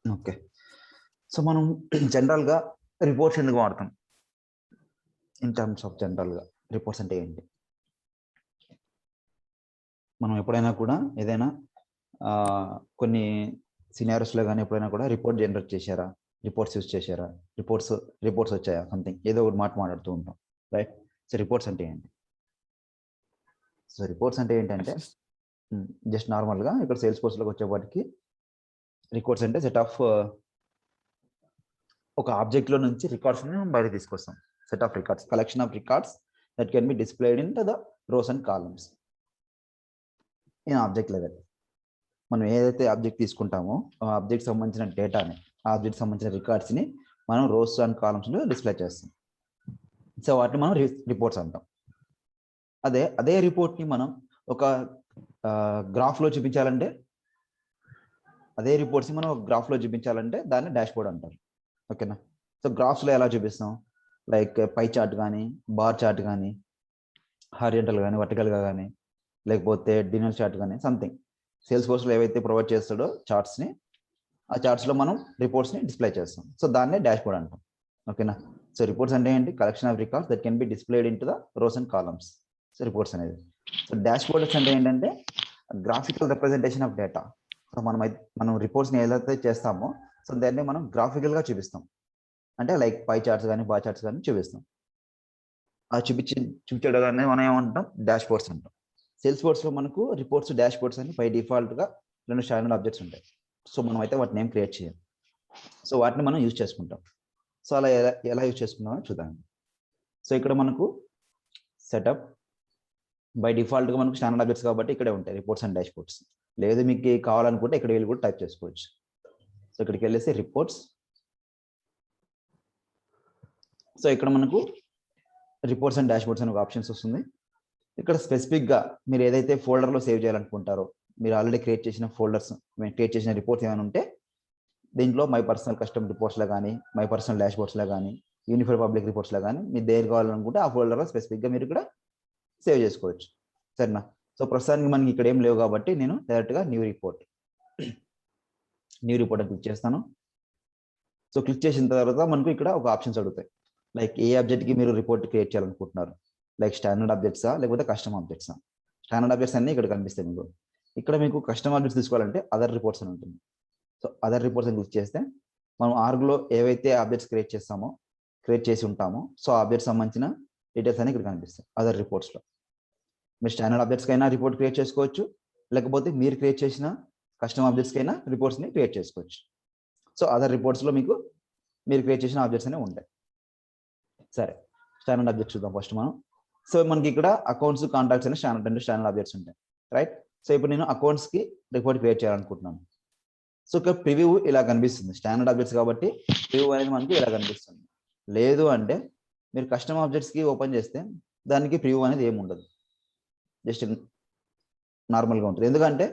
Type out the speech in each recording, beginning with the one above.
Okay. So మనం జనరల్‌గా reports ఎందుకు వాడతాం? ఇన్ టర్మ్స్ ఆఫ్ జనరల్‌గా రిపోర్ట్స్ అంటే ఏంటి? మనం ఎప్పుడైనా కూడా ఏదైనా కొన్ని సినారియోస్‌లో గాని ఎప్పుడైనా కూడా రిపోర్ట్ జనరేట్ చేశారా? రిపోర్ట్స్ యూజ్ చేశారా? రిపోర్ట్స్ వచ్చాయా? సంథింగ్ ఏదో ఒకటి మాట్లాడుతూ ఉంటాం. రైట్? సో రిపోర్ట్స్ అంటే ఏంటి? సో రిపోర్ట్స్ అంటే ఏంటంటే జస్ట్ నార్మల్‌గా ఇక్కడ సేల్స్ ఫోర్స్‌లోకి వచ్చేపాటికి రికార్డ్స్ అంటే సెట్ ఆఫ్ ఒక ఆబ్జెక్ట్‌లో నుంచి రికార్డ్స్‌ని మనం బయటకి తీసుకొస్తాం. Set of records, collection of records that can be displayed in the rows and columns in object level. మనం ఏదైతే ఆబ్జెక్ట్ తీసుకుంటామో ఆ ఆబ్జెక్ట్ సంబంధించిన డేటాని, ఆ ఆబ్జెక్ట్ సంబంధించిన రికార్డ్స్‌ని మనం రోస్ అండ్ కాలమ్స్‌లో డిస్ప్లే చేస్తాం. సో వాటిని మనం రిపోర్ట్స్ అంటాం. అదే రిపోర్ట్‌ని మనం ఒక గ్రాఫ్‌లో చూపించాలంటే అదే రిపోర్ట్స్‌ని మనం ఒక గ్రాఫ్‌లో చూపించాలంటే దాన్ని డాష్‌బోర్డ్ అంటారు. ఓకేనా? సో గ్రాఫ్స్‌లో ఎలా చూపిస్తాం? లైక్ పై చార్ట్ గానీ, బార్ చార్ట్ గానీ, హారిజాంటల్ గానీ, వర్టికల్‌గా గానీ, లేకపోతే డినల్ చార్ట్ గానీ సంథింగ్. సేల్స్ ఫోర్స్‌లో ఏవైతే ప్రొవైడ్ చేస్తాడో చార్ట్స్‌ని, ఆ చార్ట్స్‌లో మనం రిపోర్ట్స్‌ని డిస్ప్లే చేస్తాం. సో దాన్నే డాష్‌బోర్డ్ అంటాం. ఓకేనా? సో రిపోర్ట్స్ అంటే ఏంటి? Collection of records that can be displayed into the rows and columns. So reports అనేది. సో డాష్‌బోర్డ్స్ అంటే ఏంటంటే graphical representation of data. So మనం రిపోర్ట్స్‌ని ఏదైతే చేస్తామో సో దాన్ని మనం గ్రాఫికల్‌గా చూపిస్తాం. అంటే లైక్ పై చార్ట్స్ గానీ, బార్ చార్ట్స్ గానీ చూపిస్తాం. ఆ చూపించడాన్ని మనం ఏమంటాం? డాష్‌బోర్డ్స్ అంటాం. సేల్స్ ఫోర్స్‌లో మనకు రిపోర్ట్స్, డాష్‌బోర్డ్స్ అని బై డిఫాల్ట్‌గా 2 స్టాండర్డ్ ఆబ్జెక్ట్స్ ఉంటాయి. సో మనమైతే వాటిని ఏం క్రియేట్ చేయం. సో వాటిని మనం యూజ్ చేసుకుంటాం. సో అలా ఎలా యూజ్ చేసుకుంటామో చూద్దాం. సో ఇక్కడ మనకు సెటప్ బై డిఫాల్ట్‌గా మనకు స్టాండర్డ్ ఆబ్జెక్ట్స్ కాబట్టి ఇక్కడే ఉంటాయి రిపోర్ట్స్ అండ్ డాష్‌బోర్డ్స్. లేదు మీకు కావాలనుకుంటే ఇక్కడ వెళ్ళి కూడా టైప్ చేసుకోవచ్చు. So ఇక్కడికెళ్ళేసి reports. సో ఇక్కడ మనకు రిపోర్ట్స్ అండ్ డాష్‌బోర్డ్స్ అని ఒక ఆప్షన్స్ వస్తుంది. ఇక్కడ స్పెసిఫిక్‌గా మీరు ఏదైతే ఫోల్డర్‌లో సేవ్ చేయాలనుకుంటారో, మీరు ఆల్రెడీ క్రియేట్ చేసిన ఫోల్డర్స్, మీరు క్రియేట్ చేసిన రిపోర్ట్స్ ఏమైనా ఉంటే దీంట్లో మై పర్సనల్ కస్టమ్ రిపోర్ట్స్‌లో గానీ, మై పర్సనల్ డాష్‌బోర్డ్స్‌లో గానీ, యూనిఫైడ్ పబ్లిక్ రిపోర్ట్స్‌లో గానీ, మీరు దేనికి కావాలనుకుంటే ఆ ఫోల్డర్‌లో స్పెసిఫిక్‌గా మీరు ఇక్కడ సేవ్ చేసుకోవచ్చు. సరేనా? సో ప్రస్తుతానికి మనకి ఇక్కడ ఏం లేవు కాబట్టి నేను డైరెక్ట్‌గా న్యూ రిపోర్ట్ అని క్లిక్ చేస్తాను. సో క్లిక్ చేసిన తర్వాత మనకు ఇక్కడ ఒక ఆప్షన్స్ అడుగుతాయి. లైక్ ఏ ఆబ్జెక్ట్‌కి మీరు రిపోర్ట్ క్రియేట్ చేయాలనుకుంటున్నారు. లైక్ స్టాండర్డ్ ఆబ్జెక్ట్సా? లేకపోతే కస్టమ్ ఆబ్జెక్ట్సా? స్టాండర్డ్ ఆబ్జెక్ట్స్ అన్నీ ఇక్కడ కనిపిస్తాయి మీకు. ఇక్కడ మీకు కస్టమ్ ఆబ్జెక్ట్స్ తీసుకోవాలంటే అదర్ రిపోర్ట్స్ అని ఉంటుంది. సో అదర్ రిపోర్ట్స్ అని క్లిక్ చేస్తే మనం ఆర్గ్‌లో ఏవైతే ఆబ్జెక్ట్స్ క్రియేట్ చేసి ఉంటామో సో ఆ ఆబ్జెక్ట్స్ సంబంధించిన డీటెయిల్స్ అన్ని ఇక్కడ కనిపిస్తాయి అదర్ రిపోర్ట్స్‌లో. మీరు స్టాండర్డ్ ఆబ్జెక్ట్స్‌కైనా రిపోర్ట్ క్రియేట్ చేసుకోవచ్చు. లేకపోతే మీరు క్రియేట్ చేసిన కస్టమ్ ఆబ్జెక్ట్స్‌కైనా రిపోర్ట్స్‌ని క్రియేట్ చేసుకోవచ్చు. సో అదర్ రిపోర్ట్స్‌లో మీకు మీరు క్రియేట్ చేసిన ఆబ్జెక్ట్స్ అనేవి ఉంటాయి. సరే. స్టాండర్డ్ ఆబ్జెక్ట్స్ చూద్దాం ఫస్ట్ మనం. సో మనకి ఇక్కడ అకౌంట్స్, కాంటాక్ట్స్ అని స్టాండర్డ్ ఆబ్జెక్ట్స్ ఉంటాయి. రైట్? సో ఇప్పుడు నేను అకౌంట్స్‌కి రిపోర్ట్ క్రియేట్ చేయాలనుకుంటున్నాను. సో ఇక్కడ ప్రివ్యూ ఇలా కనిపిస్తుంది. స్టాండర్డ్ ఆబ్జెక్ట్స్ కాబట్టి ప్రివ్యూ అనేది మనకి ఇలా కనిపిస్తుంది. లేదు అంటే మీరు కస్టమ్ ఆబ్జెక్ట్స్‌కి ఓపెన్ చేస్తే దానికి ప్రివ్యూ అనేది ఏమి ఉండదు. జస్ట్ నార్మల్‌గా ఉంటుంది. ఎందుకంటే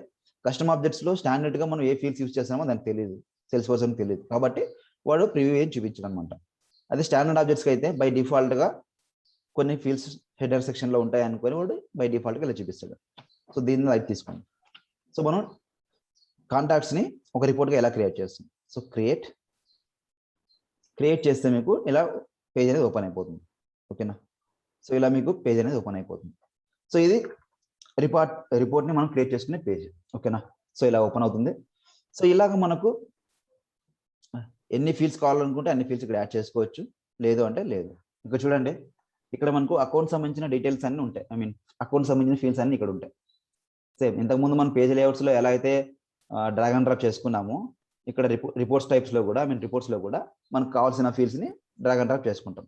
కస్టమ్ ఆబ్జెక్ట్స్‌లో స్టాండర్డ్‌గా మనం ఏ ఫీల్డ్స్ యూజ్ చేస్తామో దానికి తెలీదు. సేల్స్ పర్సన్‌కి తెలీదు. కాబట్టి వాడు ప్రివ్యూ ఏం చూపించడనమాట. అదే స్టాండర్డ్ ఆబ్జెక్ట్స్‌కి అయితే బై డిఫాల్ట్‌గా కొన్ని ఫీల్డ్స్ హెడర్ సెక్షన్‌లో ఉంటాయి అనుకొని వాడు బై డిఫాల్ట్‌గా ఇలా చూపిస్తాడు. సో దీన్ని లైట్ తీసుకోండి. సో మనం కాంటాక్ట్స్‌ని ఒక రిపోర్ట్‌గా ఎలా క్రియేట్ చేస్తాం. సో క్రియేట్ చేస్తే మీకు ఇలా పేజ్ అనేది ఓపెన్ అయిపోతుంది. ఓకేనా? సో ఇలా మీకు పేజ్ అనేది ఓపెన్ అయిపోతుంది. సో ఇది రిపోర్ట్‌ని మనం క్రియేట్ చేసుకునే పేజ్. ఓకేనా? సో ఇలా ఓపెన్ అవుతుంది. సో ఇలాగ మనకు ఎన్ని ఫీల్డ్స్ కావాలనుకుంటే అన్ని ఫీల్డ్స్ ఇక్కడ యాడ్ చేసుకోవచ్చు. లేదు అంటే లేదు. ఇక్కడ చూడండి. ఇక్కడ మనకు అకౌంట్ సంబంధించిన డీటెయిల్స్ అన్నీ ఉంటాయి. అకౌంట్ సంబంధించిన ఫీల్డ్స్ అన్నీ ఇక్కడ ఉంటాయి. సేమ్ ఇంతకుముందు మనం పేజ్ లేఅవుట్స్‌లో ఎలా అయితే డ్రాగ్ అండ్ డ్రాప్ చేసుకున్నామో ఇక్కడ రిపోర్ట్స్‌లో కూడా మనకు కావాల్సిన ఫీల్డ్స్‌ని డ్రాగ్ అండ్ డ్రాప్ చేసుకుంటాం.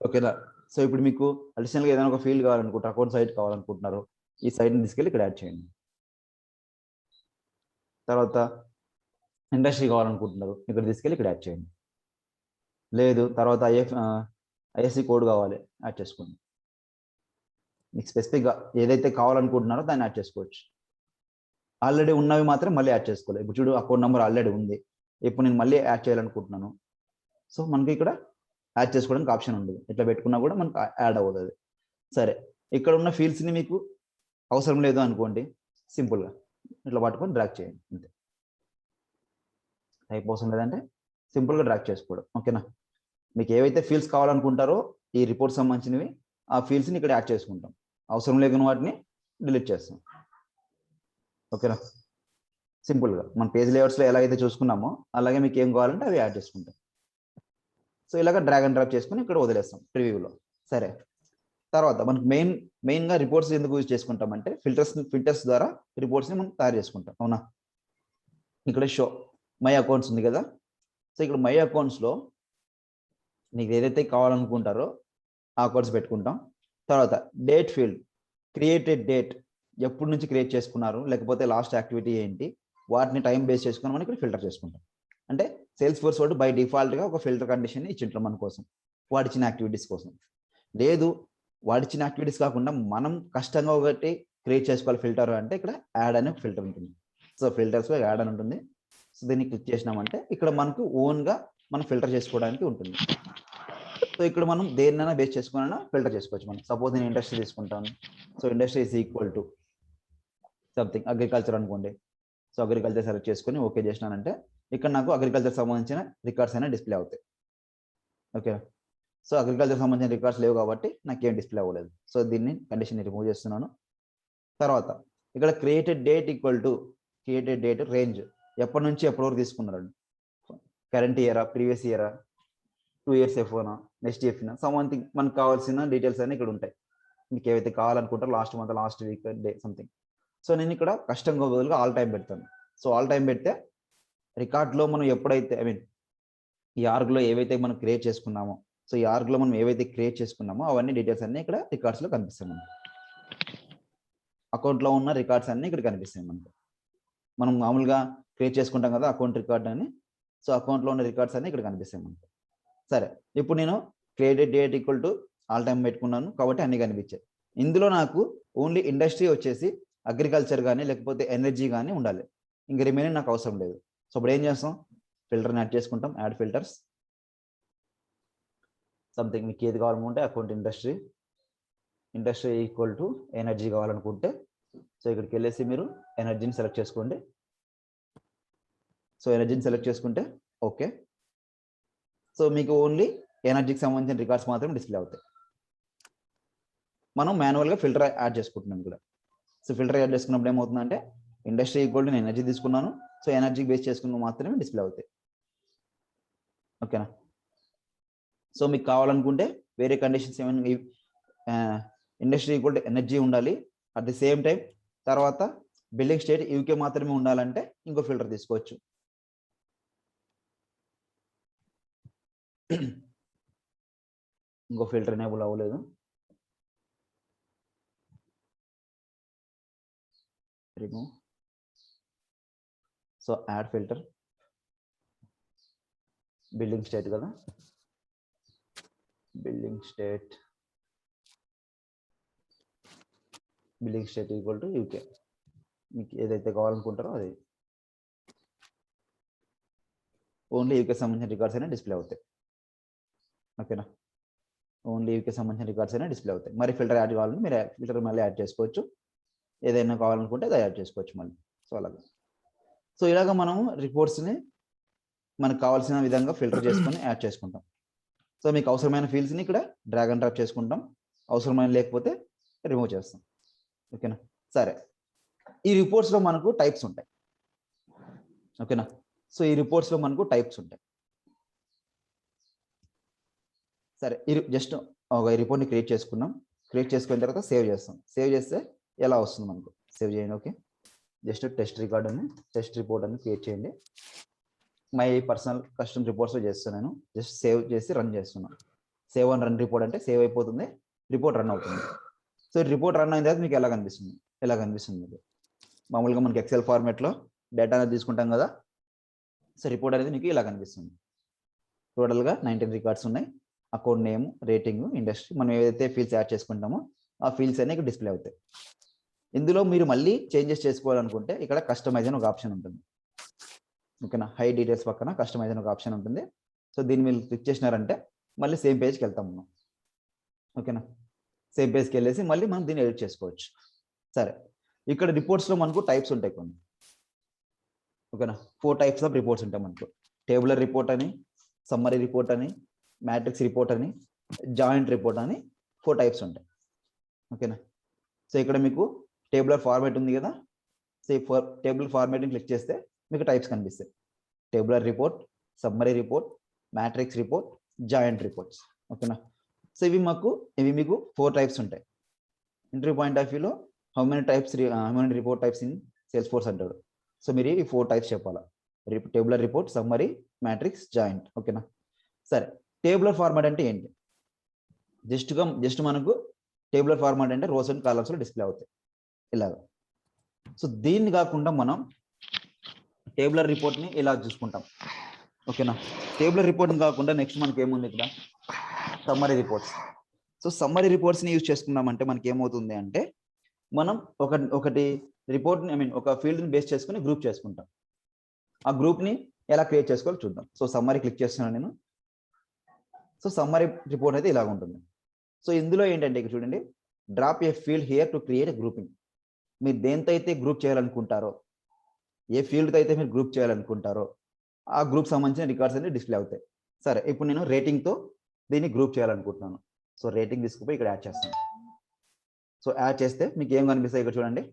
ఓకేనా? సో ఇప్పుడు మీకు అడిషనల్‌గా ఏదైనా ఒక ఫీల్డ్ కావాలనుకుంటారు, అకౌంట్ సైట్ కావాలనుకుంటున్నారు. ఈ సైట్‌ని తీసుకెళ్ళి ఇక్కడ యాడ్ చేయండి. తర్వాత ఇండస్ట్రీ కావాలనుకుంటున్నారు. ఇక్కడ తీసుకెళ్ళి ఇక్కడ యాడ్ చేయండి. లేదు తర్వాత ఐఎఫ్ఎస్సి కోడ్ కావాలి యాడ్ చేసుకోండి. మీకు స్పెసిఫిక్‌గా ఏదైతే కావాలనుకుంటున్నారో దాన్ని యాడ్ చేసుకోవచ్చు. ఆల్రెడీ ఉన్నవి మాత్రం మళ్ళీ యాడ్ చేసుకోవాలి. ఇప్పుడు చూడు అకౌంట్ నెంబర్ ఆల్రెడీ ఉంది. ఇప్పుడు నేను మళ్ళీ యాడ్ చేయాలనుకుంటున్నాను. సో మనకి ఇక్కడ యాడ్ చేసుకోవడానికి ఆప్షన్ ఉండదు. ఇట్లా పెట్టుకున్నా కూడా మనకు యాడ్ అవ్వదు. సరే ఇక్కడ ఉన్న ఫీల్డ్స్‌ని మీకు అవసరం లేదు అనుకోండి. సింపుల్‌గా ఇట్లా పట్టుకొని డ్రాగ్ చేయండి అంతే. టైప్ అవసరం లేదంటే సింపుల్గా డ్రాగ్ చేసుకోవడం. ఓకేనా, మీకు ఏవైతే ఫీల్డ్స్ కావాలనుకుంటారో ఈ రిపోర్ట్ సంబంధించినవి ఆ ఫీల్డ్స్ని ఇక్కడ యాడ్ చేసుకుంటాం, అవసరం లేని వాటిని డిలీట్ చేస్తాం. ఓకేనా, సింపుల్గా మన పేజ్ లేఅవుట్స్లో ఎలా అయితే చూసుకున్నామో అలాగే మీకు ఏం కావాలంటే అవి యాడ్ చేసుకుంటాం. సో ఇలాగ డ్రాగ్ అండ్ డ్రాప్ చేసుకుని ఇక్కడ వదిలేస్తాం ప్రివ్యూలో. సరే, తర్వాత మనకు మెయిన్గా రిపోర్ట్స్ ఎందుకు యూజ్ చేసుకుంటామంటే ఫిల్టర్స్ ద్వారా రిపోర్ట్స్ని మనం తయారు చేసుకుంటాం. అవునా, ఇక్కడ షో మై అకౌంట్స్ ఉంది కదా. సో ఇక్కడ మై అకౌంట్స్లో మీకు ఏదైతే కావాలనుకుంటారో ఆ అకౌంట్స్ పెట్టుకుంటాం. తర్వాత డేట్ ఫీల్డ్, క్రియేటెడ్ డేట్, ఎప్పటి నుంచి క్రియేట్ చేసుకున్నారు, లేకపోతే లాస్ట్ యాక్టివిటీ ఏంటి, వాటిని టైం బేస్ చేసుకుని మనం ఇక్కడ ఫిల్టర్ చేసుకుంటాం. అంటే సేల్స్ ఫోర్స్ వాడు బై డిఫాల్ట్గా ఒక ఫిల్టర్ కండిషన్ ఇచ్చింటారు మన కోసం, వాడిచ్చిన యాక్టివిటీస్ కోసం. లేదు వాడిచ్చిన యాక్టివిటీస్ కాకుండా మనం కష్టంగా ఒకటి క్రియేట్ చేసుకోవాలి ఫిల్టర్ అంటే ఇక్కడ యాడ్ అనే ఫిల్టర్ ఉంటుంది. సో ఫిల్టర్స్లో యాడ్ అని ఉంటుంది. సో దీన్ని క్లిక్ చేసినామంటే ఇక్కడ మనకు ఓన్గా మనం ఫిల్టర్ చేసుకోవడానికి ఉంటుంది. సో ఇక్కడ మనం దేన్నైనా బేస్ చేసుకున్నా ఫిల్టర్ చేసుకోవచ్చు. మనం సపోజ్ నేను ఇండస్ట్రీ తీసుకుంటాను. So industry is equal to something agriculture అనుకోండి. సో అగ్రికల్చర్ సెలెక్ట్ చేసుకొని ఓకే చేసినానంటే ఇక్కడ నాకు అగ్రికల్చర్ సంబంధించిన రికార్డ్స్ అయినా డిస్ప్లే అవుతాయి. ఓకే, సో అగ్రికల్చర్ సంబంధించిన రికార్డ్స్ లేవు కాబట్టి నాకు ఏం డిస్ప్లే అవ్వలేదు. సో దీన్ని కండిషన్ రిమూవ్ చేస్తున్నాను. తర్వాత ఇక్కడ created date equal to created date range, ఎప్పటి నుంచి ఎప్పటి వరకు తీసుకున్నారండి, కరెంట్ ఇయరా, ప్రీవియస్ ఇయరా, 2 years ఎఫ్ఓనా, నెక్స్ట్ ఎఫ్నా, సంథింగ్ మనకు కావాల్సిన డీటెయిల్స్ అన్నీ ఇక్కడ ఉంటాయి. మీకు ఏవైతే కావాలనుకుంటారో last month, last week, day something. So నేను ఇక్కడ కష్టంగా బదులుగా ఆల్ టైం పెడతాను. సో ఆల్ టైం పెడితే రికార్డ్లో మనం ఎప్పుడైతే ఈ ఆర్గ్లో ఏవైతే మనం క్రియేట్ చేసుకున్నామో, సో ఈ ఆర్గ్లో మనం ఏవైతే క్రియేట్ చేసుకున్నామో అవన్నీ డీటెయిల్స్ అన్నీ ఇక్కడ రికార్డ్స్లో కనిపిస్తాయి. మనకు అకౌంట్లో ఉన్న రికార్డ్స్ అన్నీ ఇక్కడ కనిపిస్తాయి. మనం మామూలుగా క్రియేట్ చేసుకుంటాం కదా అకౌంట్ రికార్డ్ అని. సో అకౌంట్లో ఉన్న రికార్డ్స్ అన్నీ ఇక్కడ కనిపిస్తాయి మనకు. సరే, ఇప్పుడు నేను created date equal to all time పెట్టుకున్నాను కాబట్టి అన్నీ కనిపించాయి. ఇందులో నాకు ఓన్లీ ఇండస్ట్రీ వచ్చేసి అగ్రికల్చర్ కానీ లేకపోతే ఎనర్జీ కానీ ఉండాలి, ఇంకా రిమైనింగ్ నాకు అవసరం లేదు. సో ఇప్పుడు ఏం చేస్తాం, ఫిల్టర్ని యాడ్ చేసుకుంటాం. యాడ్ ఫిల్టర్స్ సంథింగ్ మీకు ఏది కావాలనుకుంటే account industry equal to energy కావాలనుకుంటే సో ఇక్కడికి వెళ్ళేసి మీరు ఎనర్జీని సెలెక్ట్ చేసుకోండి. సో ఎనర్జీని సెలెక్ట్ చేసుకుంటే ఓకే. సో మీకు ఓన్లీ ఎనర్జీకి సంబంధించిన రికార్డ్స్ మాత్రం డిస్ప్లే అవుతాయి. మనం మాన్యువల్గా ఫిల్టర్ యాడ్ చేసుకుంటున్నాం ఇక్కడ. సో ఫిల్టర్ యాడ్ చేసుకున్నప్పుడు ఏమవుతుందంటే ఇండస్ట్రీ ఈక్వల్ టు నేను ఎనర్జీ తీసుకున్నాను, సో ఎనర్జీ బేస్ చేసుకున్న మాత్రమే డిస్ప్లే అవుతాయి. ఓకేనా, సో మీకు కావాలనుకుంటే వేరే కండిషన్స్ ఏమైనా ఇండస్ట్రీ ఈక్వల్ టు ఎనర్జీ ఉండాలి, అట్ ది సేమ్ టైం తర్వాత బిల్డింగ్ స్టేట్ యూకే మాత్రమే ఉండాలంటే ఇంకో ఫిల్టర్ తీసుకోవచ్చు. ఇంకో ఫిల్టర్ ఎనేబుల్ అవ్వలేదు. Remove. So add filter, building state కదా, building state equal to UK. మీకు ఏదైతే కావాలనుకుంటారో అది ఓన్లీ యూకే సంబంధించిన రికార్డ్స్ అయినా డిస్ప్లే అవుతాయి. ఓకేనా, ఓన్లీ యూకే సంబంధించిన రికార్డ్స్ అయినా డిస్ప్లే అవుతాయి. మరి ఫిల్టర్ యాడ్ కావాలంటే మీరు ఫిల్టర్ మళ్ళీ యాడ్ చేసుకోవచ్చు, ఏదైనా కావాలనుకుంటే అది యాడ్ చేసుకోవచ్చు మళ్ళీ. సో అలాగా. సో ఇలాగ మనము రిపోర్ట్స్ని మనకు కావాల్సిన విధంగా ఫిల్టర్ చేసుకొని యాడ్ చేసుకుంటాం. సో మీకు అవసరమైన ఫీల్డ్స్ని ఇక్కడ డ్రాగ్ అండ్ డ్రాప్ చేసుకుంటాం, అవసరమైన లేకపోతే రిమూవ్ చేస్తాం. ఓకేనా, సరే. ఈ రిపోర్ట్స్లో మనకు టైప్స్ ఉంటాయి. ఓకేనా, సో ఈ రిపోర్ట్స్లో మనకు టైప్స్ ఉంటాయి. సరే, ఈ జస్ట్ ఒక రిపోర్ట్ని క్రియేట్ చేసుకున్నాం. క్రియేట్ చేసుకున్న తర్వాత సేవ్ చేస్తాం. సేవ్ చేస్తే ఎలా వస్తుంది మనకు, సేవ్ చేయండి. ఓకే, జస్ట్ టెస్ట్ రికార్డ్ అని టెస్ట్ రిపోర్ట్ అని క్రియేట్ చేయండి. మై పర్సనల్ కస్టమ్ రిపోర్ట్స్లో చేస్తున్నాను. జస్ట్ సేవ్ చేసి రన్ చేస్తున్నాను. సేవ్ అండ్ రన్ రిపోర్ట్ అంటే సేవ్ అయిపోతుంది, రిపోర్ట్ రన్ అవుతుంది. సో రిపోర్ట్ రన్ అయిన తర్వాత మీకు ఎలా కనిపిస్తుంది, మీకు మామూలుగా మనకి ఎక్సెల్ ఫార్మాట్లో డేటా అనేది తీసుకుంటాం కదా. సో రిపోర్ట్ అనేది మీకు ఇలా కనిపిస్తుంది. టోటల్గా 19 రికార్డ్స్ ఉన్నాయి. అకౌంట్ నేమ్, రేటింగ్, ఇండస్ట్రీ, మనం ఏదైతే ఫీల్డ్స్ యాడ్ చేసుకుంటామో ఆ ఫీల్డ్స్ అన్ని ఇక్కడ డిస్ప్లే అవుతాయి. ఇందులో మీరు మళ్ళీ చేంజెస్ చేసుకోవాలనుకుంటే ఇక్కడ కస్టమైజ్ అని ఒక ఆప్షన్ ఉంటుంది. ఓకేనా, హై డీటెయిల్స్ పక్కన కస్టమైజ్ అని ఒక ఆప్షన్ ఉంటుంది. సో దీన్ని మీరు క్లిక్ చేసినారంటే మళ్ళీ సేమ్ పేజ్కి వెళ్తాం మనం. ఓకేనా, సేమ్ పేజ్కి వెళ్ళేసి మళ్ళీ మనం దీన్ని ఎడిట్ చేసుకోవచ్చు. సరే, ఇక్కడ రిపోర్ట్స్లో మనకు టైప్స్ ఉంటాయి కొన్ని. ఓకేనా, 4 టైప్స్ ఆఫ్ రిపోర్ట్స్ ఉంటాయి మనకు. టేబులర్ రిపోర్ట్ అని, సమ్మరీ రిపోర్ట్ అని, మ్యాట్రిక్స్ రిపోర్ట్ అని, జాయింట్ రిపోర్ట్ అని 4 టైప్స్ ఉంటాయి. ఓకేనా. సో ఇక్కడ మీకు టేబులర్ ఫార్మాట్ ఉంది కదా, సో టేబుల్ ఫార్మాట్ని క్లిక్ చేస్తే మీకు టైప్స్ కనిపిస్తాయి. Tabular report, summary report, matrix report, joint reports. ఓకేనా. సో ఇవి మీకు 4 టైప్స్ ఉంటాయి. ఇంటర్వ్యూ పాయింట్ ఆఫ్ వ్యూలో how many report types in sales force అంటాడు. సో మీరు ఈ 4 టైప్స్ చెప్పాలా, tabular report, summary, matrix, joint. ఓకేనా. సరే, టేబులర్ ఫార్మాట్ అంటే ఏంటి? జస్ట్ మనకు టేబులర్ ఫార్మాట్ అంటే రోస్ అండ్ కాలమ్స్లో డిస్ప్లే అవుతాయి ఇలాగా. సో దీన్ని కాకుండా మనం టేబులర్ రిపోర్ట్ని ఇలా చూసుకుంటాం. ఓకేనా. టేబులర్ రిపోర్ట్ని కాకుండా నెక్స్ట్ మనకి ఏముంది ఇక్కడ, సమ్మరీ రిపోర్ట్స్. సో సమ్మరీ రిపోర్ట్స్ని యూజ్ చేసుకున్నామంటే మనకి ఏమవుతుంది అంటే, మనం ఒకటి రిపోర్ట్ని ఒక ఫీల్డ్ని బేస్ చేసుకుని గ్రూప్ చేసుకుంటాం. ఆ గ్రూప్ని ఎలా క్రియేట్ చేసుకోవాలో చూద్దాం. సో సమ్మరీ క్లిక్ చేస్తున్నాను నేను. సో సమ్మరీ రిపోర్ట్ అయితే ఇలాగ ఉంటుంది. సో ఇందులో ఏంటంటే ఇక్కడ చూడండి, drop A field here to create a grouping. మీరు దేంతో అయితే గ్రూప్ చేయాలనుకుంటారో, ఏ ఫీల్డ్తో అయితే మీరు గ్రూప్ చేయాలనుకుంటారో ఆ గ్రూప్ సంబంధించిన రికార్డ్స్ అన్ని డిస్ప్లే అవుతాయి. సరే, ఇప్పుడు నేను రేటింగ్తో దీన్ని గ్రూప్ చేయాలనుకుంటున్నాను. సో రేటింగ్ తీసుకుపోయి ఇక్కడ యాడ్ చేస్తాను. సో యాడ్ చేస్తే మీకు ఏం కనిపిస్తాయి ఇక్కడ చూడండి,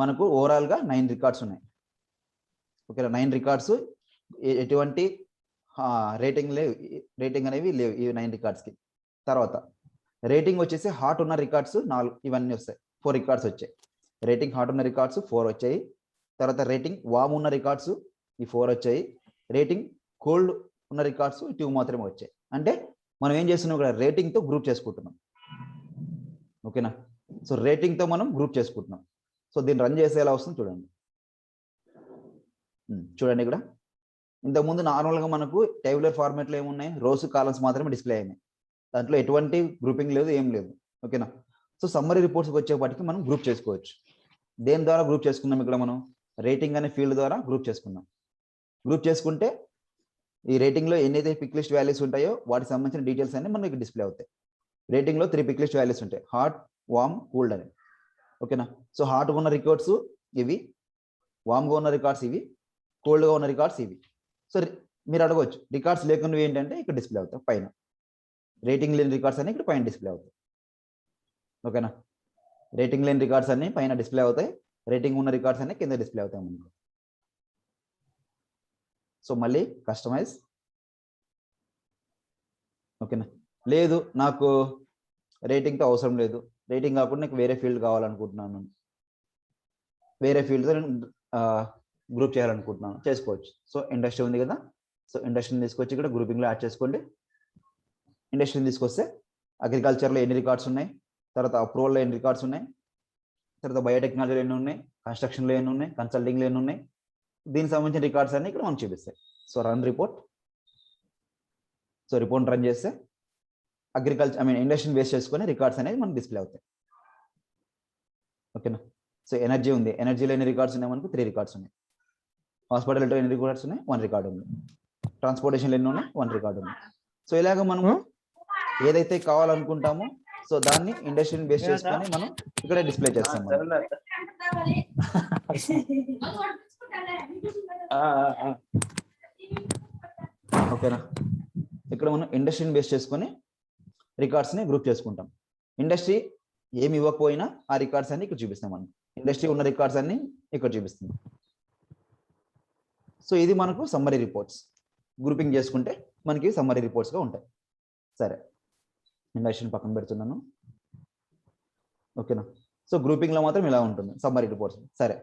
మనకు ఓవరాల్గా 9 రికార్డ్స్ ఉన్నాయి. ఓకేనా. 9 రికార్డ్స్, ఎటువంటి రేటింగ్ అనేవి లేవు ఈ 9 రికార్డ్స్కి. తర్వాత రేటింగ్ వచ్చేసి హాట్ ఉన్న రికార్డ్స్ 4, ఇవన్నీ వస్తాయి. 4 రికార్డ్స్ వచ్చాయి. రేటింగ్ హాట్ ఉన్న రికార్డ్స్ 4 వచ్చాయి. తర్వాత రేటింగ్ వామ్ ఉన్న రికార్డ్స్ ఈ 4 వచ్చాయి. రేటింగ్ కోల్డ్ ఉన్న రికార్డ్స్ 2 మాత్రమే వచ్చాయి. అంటే మనం ఏం చేస్తున్నాం ఇక్కడ, రేటింగ్తో గ్రూప్ చేసుకుంటున్నాం. ఓకేనా. సో రేటింగ్తో మనం గ్రూప్ చేసుకుంటున్నాం. సో దీన్ని రన్ చేస్తే ఎలా వస్తుంది చూడండి. చూడండి ఇక్కడ ఇంతకుముందు నార్మల్గా మనకు టేబులర్ ఫార్మాట్లో ఏమున్నాయి, రోస్ కాలమ్స్ మాత్రమే డిస్ప్లే అయినాయి. దాంట్లో ఎటువంటి గ్రూపింగ్ లేదు, ఏం లేదు. ఓకేనా. సో సమ్మరీ రిపోర్ట్స్కి వచ్చేప్పటికి మనం గ్రూప్ చేసుకోవచ్చు. దేని ద్వారా గ్రూప్ చేసుకున్నాం, ఇక్కడ మనం రేటింగ్ అనే ఫీల్డ్ ద్వారా గ్రూప్ చేసుకున్నాం. గ్రూప్ చేసుకుంటే ఈ రేటింగ్లో ఎన్నైతే పిక్ లిస్ట్ వాల్యూస్ ఉంటాయో వాటికి సంబంధించిన డీటెయిల్స్ అన్ని మనకి డిస్ప్లే అవుతాయి. రేటింగ్లో 3 పిక్ లిస్ట్ వాల్యూస్ ఉంటాయి, హాట్, వామ్, కూల్డ్ అని. ఓకేనా. సో హాట్గా ఉన్న రికార్డ్స్ ఇవి, వామ్గా ఉన్న రికార్డ్స్ ఇవి, కోల్డ్గా ఉన్న రికార్డ్స్ ఇవి. సో మీరు అడగవచ్చు, రికార్డ్స్ లేకున్నవి ఏంటంటే ఇక్కడ డిస్ప్లే అవుతాయి పైన. రేటింగ్ లేని రికార్డ్స్ అన్ని ఇక్కడ పైన డిస్ప్లే అవుతాయి. ఓకేనా. రేటింగ్ లేని రికార్డ్స్ అన్ని పైన డిస్ప్లే అవుతాయి, రేటింగ్ ఉన్న రికార్డ్స్ అన్ని కింద డిస్ప్లే అవుతాయి మనకు. సో మళ్ళీ కస్టమైజ్. ఓకేనా. లేదు నాకు రేటింగ్తో అవసరం లేదు, రేటింగ్ కాకుండా నాకు వేరే ఫీల్డ్ కావాలనుకుంటున్నాను, వేరే ఫీల్డ్తో నేను గ్రూప్ చేయాలనుకుంటున్నాను, చేసుకోవచ్చు. సో ఇండస్ట్రీ ఉంది కదా, సో ఇండస్ట్రీని తీసుకొచ్చి ఇక్కడ గ్రూపింగ్లో యాడ్ చేసుకోండి. ఇండస్ట్రీని తీసుకొస్తే అగ్రికల్చర్లో ఎన్ని రికార్డ్స్ ఉన్నాయి, తర్వాత అప్రూవల్లో ఎన్ని రికార్డ్స్ ఉన్నాయి, తర్వాత బయోటెక్నాలజీలో ఎన్ని ఉన్నాయి, కన్స్ట్రక్షన్లో ఎన్ని ఉన్నాయి, కన్సల్టింగ్లో ఎన్ని ఉన్నాయి, దీనికి సంబంధించిన రికార్డ్స్ అన్ని ఇక్కడ మనకు చూపిస్తాయి. So run report. So report run చేస్తే ఇండస్ట్రీని బేస్ చేసుకొని రికార్డ్స్ అనేది మనకు డిస్ప్లే అవుతాయి. ఓకేనా. సో ఎనర్జీ ఉంది, ఎనర్జీలో ఎన్ని రికార్డ్స్ ఉన్నాయి, మనకు 3 రికార్డ్స్ ఉన్నాయి. హాస్పిటల్లో ఎన్ని రికార్డ్స్ ఉన్నాయి, 1 రికార్డ్ ఉంది. ట్రాన్స్పోర్టేషన్లో ఎన్ని ఉన్నాయి, 1 రికార్డ్ ఉంది. సో ఇలాగ మనము ఏదైతే కావాలనుకుంటామో సో దాన్ని ఇండస్ట్రీని బేస్ చేసుకొని మనం ఇక్కడ డిస్ప్లే చేస్తాం. ఓకేనా. ఇక్కడ మనం ఇండస్ట్రీని బేస్ చేసుకొని రికార్డ్స్ని గ్రూప్ చేసుకుంటాం. ఇండస్ట్రీ ఏమి ఇవ్వకపోయినా ఆ రికార్డ్స్ అన్ని ఇక్కడ చూపిస్తాం మనం. ఇండస్ట్రీ ఉన్న రికార్డ్స్ అన్ని ఇక్కడ చూపిస్తుంది. సో ఇది మనకు సమ్మరీ రిపోర్ట్స్. గ్రూపింగ్ చేసుకుంటే మనకి సమ్మరీ రిపోర్ట్స్గా ఉంటాయి. సరే, ఇండస్ట్రీని పక్కన పెడుతున్నాను. ఓకేనా. సో గ్రూపింగ్లో మాత్రం ఇలా ఉంటుంది సమ్మరీ రిపోర్ట్స్. సరే,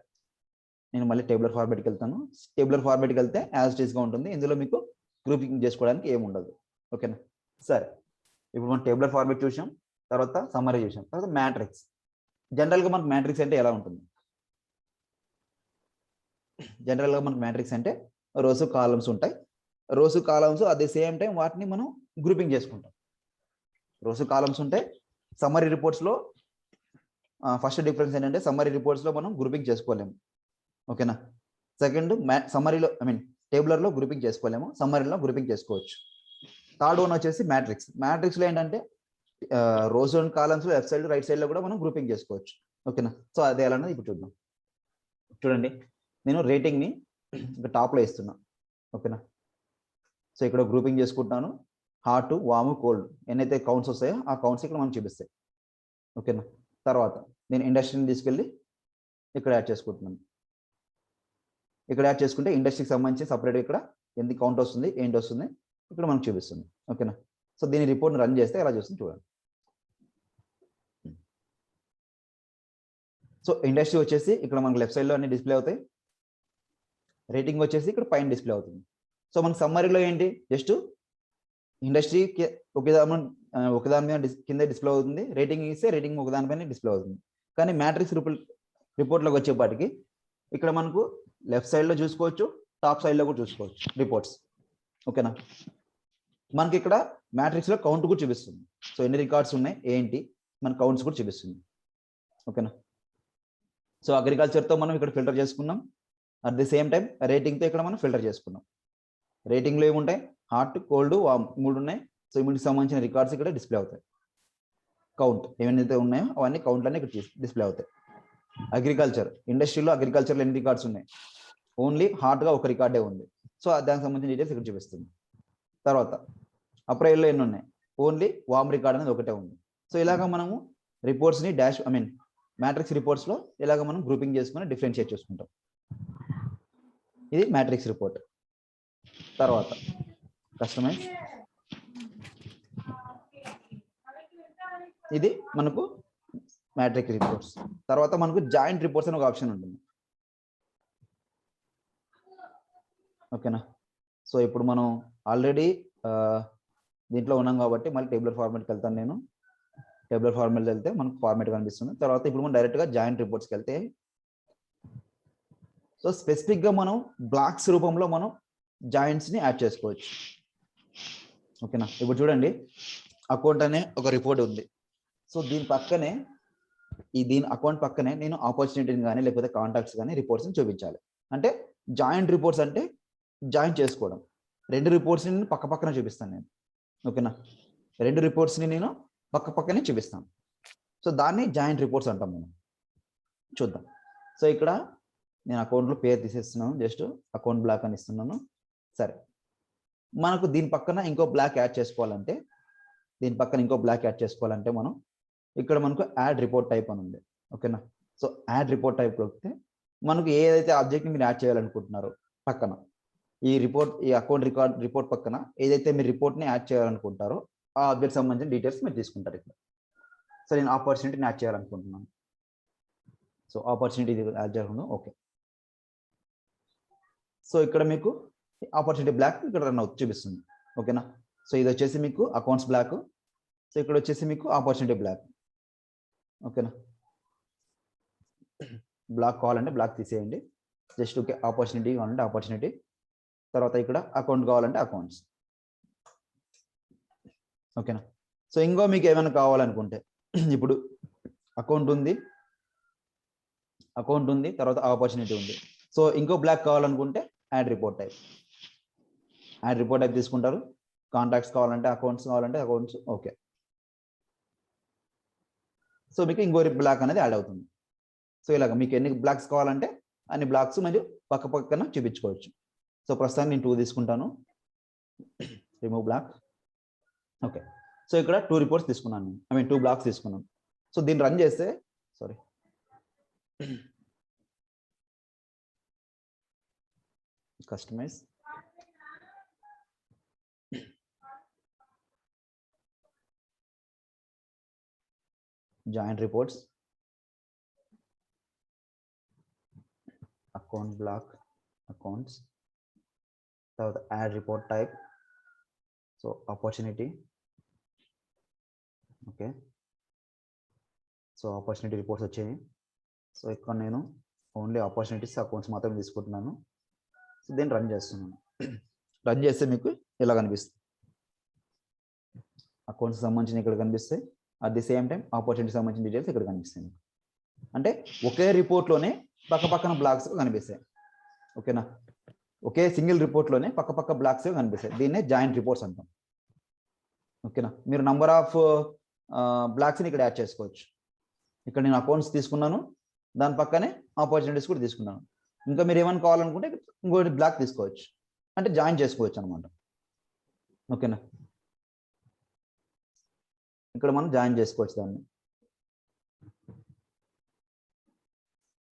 నేను మళ్ళీ టేబులర్ ఫార్మాట్కి వెళ్తాను. టేబులర్ ఫార్మాట్కి వెళ్తే యాజ్ ఇట్ ఈస్గా ఉంటుంది, ఇందులో మీకు గ్రూపింగ్ చేసుకోవడానికి ఏమి ఉండదు. ఓకేనా. సరే, ఇప్పుడు మనం టేబులర్ ఫార్మాట్ చూసాం, తర్వాత సమ్మరీ చూసాం, తర్వాత మ్యాట్రిక్స్. జనరల్గా మనకు మ్యాట్రిక్స్ అంటే ఎలా ఉంటుంది? జనరల్గా మనకు మ్యాట్రిక్స్ అంటే రోస్ కాలమ్స్ ఉంటాయి. Rows columns at the same time వాటిని మనం గ్రూపింగ్ చేసుకుంటాం. రోస్ కాలమ్స్ ఉంటాయి. సమ్మరీ రిపోర్ట్స్లో ఫస్ట్ డిఫరెన్స్ ఏంటంటే సమ్మరీ రిపోర్ట్స్లో మనం గ్రూపింగ్ చేసుకోలేము. ఓకేనా. సెకండ్, సమ్మరీలో టేబులర్లో గ్రూపింగ్ చేసుకోలేము, సమ్మరీలో గ్రూపింగ్ చేసుకోవచ్చు. థర్డ్ వన్ వచ్చేసి మ్యాట్రిక్స్. మ్యాట్రిక్స్లో ఏంటంటే rows and columns left side right సైడ్లో కూడా మనం గ్రూపింగ్ చేసుకోవచ్చు. ఓకేనా. సో అదే ఎలా అన్నది ఇప్పుడు చూద్దాం. చూడండి, నేను రేటింగ్ని ఇక్కడ టాప్లో ఇస్తున్నా. ఓకేనా. సో ఇక్కడ గ్రూపింగ్ చేసుకుంటాను, హాట్, వాము, కోల్డ్ ఎన్నైతే కౌంట్స్ వస్తాయో ఆ కౌంట్స్ ఇక్కడ మనం చూపిస్తాయి. ఓకేనా. తర్వాత నేను ఇండస్ట్రీని తీసుకెళ్ళి ఇక్కడ యాడ్ చేసుకుంటున్నాను. ఇక్కడ యాడ్ చేసుకుంటే ఇండస్ట్రీకి సంబంధించి సపరేట్గా ఇక్కడ ఎంత కౌంట్ వస్తుంది ఏంటి వస్తుంది ఇక్కడ మనకు చూపిస్తుంది. ఓకేనా. సో దీని రిపోర్ట్ని రన్ చేస్తే ఎలా చూస్తుంది చూడండి. సో ఇండస్ట్రీ వచ్చేసి ఇక్కడ మనకు లెఫ్ట్ సైడ్లో అన్ని డిస్ప్లే అవుతాయి, రేటింగ్ వచ్చేసి ఇక్కడ పైన డిస్ప్లే అవుతుంది. సో మనకు సమ్మరీలో ఏంటి, జస్ట్ ఇండస్ట్రీ ఒకదాని మీద కింద డిస్ప్లే అవుతుంది, రేటింగ్ ఇస్తే రేటింగ్ ఒకదానిపైన డిస్ప్లే అవుతుంది. కానీ మ్యాట్రిక్స్ రిపోర్ట్లోకి వచ్చేపాటికి ఇక్కడ మనకు లెఫ్ట్ సైడ్లో చూసుకోవచ్చు, టాప్ సైడ్లో కూడా చూసుకోవచ్చు రిపోర్ట్స్. ఓకేనా. మనకి ఇక్కడ మ్యాట్రిక్స్లో కౌంట్ కూడా చూపిస్తుంది. సో ఎన్ని రికార్డ్స్ ఉన్నాయి ఏంటి మన కౌంట్స్ కూడా చూపిస్తుంది. ఓకేనా. సో అగ్రికల్చర్తో మనం ఇక్కడ ఫిల్టర్ చేసుకున్నాం, అట్ ది సేమ్ టైం రేటింగ్తో ఇక్కడ మనం ఫిల్టర్ చేసుకున్నాం. రేటింగ్లో ఏముంటాయి, హాట్, కోల్డ్, వామ్ 3 ఉన్నాయి. సో వీటికి సంబంధించిన రికార్డ్స్ ఇక్కడ డిస్ప్లే అవుతాయి. కౌంట్ ఏమైతే ఉన్నాయో అవన్నీ కౌంట్లన్నీ ఇక్కడ డిస్ప్లే అవుతాయి. అగ్రికల్చర్, ఇండస్ట్రీలో అగ్రికల్చర్లో ఎన్ని రికార్డ్స్ ఉన్నాయి, ఓన్లీ హాట్గా ఒక రికార్డే ఉంది. సో దానికి సంబంధించిన డీటెయిల్స్ ఇక్కడ చూపిస్తుంది. తర్వాత అప్రైల్లో ఎన్ని ఉన్నాయి, ఓన్లీ వామ్ రికార్డ్ అనేది ఒకటే ఉంది. సో ఇలాగ మనము రిపోర్ట్స్ని మ్యాట్రిక్స్ రిపోర్ట్స్లో ఇలాగ మనం గ్రూపింగ్ చేసుకుని డిఫరెన్షియేట్ చేసుకుంటాం. ఇది మ్యాట్రిక్స్ రిపోర్ట్. తర్వాత కస్టమైజ్, ఇది మనకు మ్యాట్రిక్స్ రిపోర్ట్స్. తర్వాత మనకు జాయింట్ రిపోర్ట్స్ అని ఒక ఆప్షన్ ఉంటుంది. ఓకేనా. సో ఇప్పుడు మనం ఆల్రెడీ దీంట్లో ఉన్నాం కాబట్టి మళ్ళీ టేబులర్ ఫార్మాట్కి వెళ్తాను నేను. టేబులర్ ఫార్మాట్కి వెళ్తే మనకు ఫార్మాట్ కనిపిస్తుంది. తర్వాత ఇప్పుడు మనం డైరెక్ట్గా జాయింట్ రిపోర్ట్స్కి వెళ్తే, సో స్పెసిఫిక్గా మనం బ్లాక్స్ రూపంలో మనం జాయింట్స్ని యాడ్ చేసుకోవచ్చు. ఓకేనా. ఇప్పుడు చూడండి, అకౌంట్ అనే ఒక రిపోర్ట్ ఉంది. సో దీని అకౌంట్ పక్కనే నేను ఆపర్చునిటీని కానీ లేకపోతే కాంటాక్ట్స్ కానీ రిపోర్ట్స్ని చూపించాలి. అంటే జాయింట్ రిపోర్ట్స్ అంటే జాయింట్ చేసుకోవడం. 2 రిపోర్ట్స్ని నేను పక్క పక్కనే చూపిస్తాను నేను. ఓకేనా. 2 రిపోర్ట్స్ని నేను పక్క పక్కనే చూపిస్తాను. సో దాన్ని జాయింట్ రిపోర్ట్స్ అంటాం మనం. చూద్దాం. సో ఇక్కడ నేను అకౌంట్లో పేరు తీసేస్తున్నాను, జస్ట్ అకౌంట్ బ్లాక్ అని ఇస్తున్నాను. సరే, మనకు దీని పక్కన ఇంకో బ్లాక్ యాడ్ చేసుకోవాలంటే మనం ఇక్కడ మనకు యాడ్ రిపోర్ట్ టైప్ అని ఉంది. ఓకేనా. సో యాడ్ రిపోర్ట్ టైప్ వస్తే మనకు ఏదైతే ఆబ్జెక్ట్ని మీరు యాడ్ చేయాలనుకుంటున్నారో పక్కన ఈ అకౌంట్ రిపోర్ట్ పక్కన ఏదైతే మీరు రిపోర్ట్ని యాడ్ చేయాలనుకుంటారో ఆ ఆబ్జెక్ట్ సంబంధించిన డీటెయిల్స్ మీరు తీసుకుంటారు ఇక్కడ. సో నేను ఆపర్చునిటీని యాడ్ చేయాలనుకుంటున్నాను. సో ఆపర్చునిటీ యాడ్ చేయకుండా ఓకే. సో ఇక్కడ మీకు ఆపర్చునిటీ బ్లాక్ ఇక్కడ రన్ అవుతుంది చూపిస్తుంది. ఓకేనా. సో ఇది వచ్చేసి మీకు అకౌంట్స్ బ్లాక్. సో ఇక్కడ వచ్చేసి మీకు ఆపర్చునిటీ బ్లాక్. ఓకేనా. బ్లాక్ కావాలంటే బ్లాక్ తీసేయండి, జస్ట్ ఓకే. ఆపర్చునిటీ కావాలంటే ఆపర్చునిటీ. తర్వాత ఇక్కడ అకౌంట్ కావాలంటే అకౌంట్స్. ఓకేనా. సో ఇంకో మీకు ఏమైనా కావాలనుకుంటే ఇప్పుడు అకౌంట్ ఉంది, తర్వాత ఆపర్చునిటీ ఉంది. సో ఇంకో బ్లాక్ కావాలనుకుంటే యాడ్ రిపోర్ట్ టైప్ తీసుకుంటారు. కాంటాక్ట్స్ కావాలంటే అకౌంట్స్ ఓకే. సో మీకు ఇంకో బ్లాక్ అనేది యాడ్ అవుతుంది. సో ఇలాగ మీకు ఎన్ని బ్లాక్స్ కావాలంటే అన్ని బ్లాక్స్ మరియు పక్క పక్కన చూపించుకోవచ్చు. సో ప్రస్తుతానికి నేను 2 తీసుకుంటాను, రిమూవ్ బ్లాక్. ఓకే. సో ఇక్కడ 2 రిపోర్ట్స్ తీసుకున్నాను, 2 బ్లాక్స్ తీసుకున్నాను. సో దీన్ని రన్ చేస్తే customise, joint reports, account block, accounts, తర్వాత add report type. So opportunity. Okay. So opportunity reports వచ్చాయి. సో ఇక్కడ నేను ఓన్లీ ఆపర్చునిటీస్, అకౌంట్స్ మాత్రమే తీసుకుంటున్నాను. సో దీన్ని రన్ చేస్తున్నాను. రన్ చేస్తే మీకు ఇలా కనిపిస్తుంది. అకౌంట్స్ సంబంధించిన ఇక్కడ కనిపిస్తాయి, at the same time opportunity సంబంధించిన డీటెయిల్స్ ఇక్కడ కనిపిస్తాయి. అంటే ఒకే రిపోర్ట్లోనే పక్కన బ్లాక్స్ కనిపిస్తాయి. ఓకేనా. ఒకే సింగిల్ రిపోర్ట్లోనే పక్క బ్లాక్స్ కనిపిస్తాయి. దీన్నే జాయింట్ రిపోర్ట్స్ అంటాం. ఓకేనా. మీరు నంబర్ ఆఫ్ బ్లాక్స్ని ఇక్కడ యాడ్ చేసుకోవచ్చు. ఇక్కడ నేను అకౌంట్స్ తీసుకున్నాను, దాని పక్కనే ఆపర్చునిటీస్ కూడా తీసుకున్నాను. ఇంకా మీరు ఏమైనా కావాలనుకుంటే ఇంకోటి బ్లాక్ తీసుకోవచ్చు. అంటే జాయిన్ చేసుకోవచ్చు అనమాట. ఓకేనా, ఇక్కడ మనం జాయిన్ చేసుకోవచ్చు దాన్ని.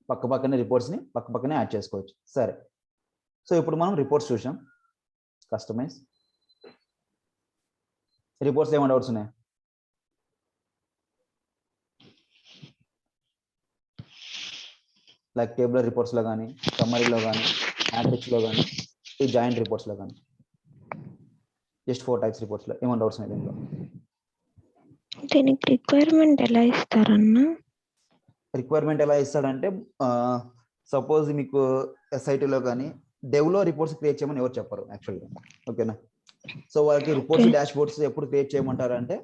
పక్కనే రిపోర్ట్స్ని పక్కనే యాడ్ చేసుకోవచ్చు. సరే, సో ఇప్పుడు మనం రిపోర్ట్స్ చూసాం. కస్టమైజ్ రిపోర్ట్స్ ఏమైనా డౌట్స్ ఉన్నాయి? లైక్ టేబులర్ రిపోర్ట్స్లో కానీ, సమ్మరీలో కానీ, మ్యాట్రిక్స్లో కానీ, ఈ జాయింట్ రిపోర్ట్స్లో కానీ, జస్ట్ 4 టైప్స్ రిపోర్ట్స్లో ఏమైనా డౌట్స్ ఉన్నాయి దీంట్లో? దీనికి రిక్వైర్మెంట్ ఎలా ఇస్తారన్న? రిక్వైర్మెంట్ ఎలా ఇస్తాడంటే, సపోజ్ మీకు ఎస్ఐటీలో కానీ డెవ్లో రిపోర్ట్స్ క్రియేట్ చేయమని ఎవరు చెప్పరు యాక్చువల్గా. ఓకేనా, సో వాళ్ళకి రిపోర్ట్స్ డాష్ బోర్డ్స్ ఎప్పుడు క్రియేట్ చేయమంటారు అంటే,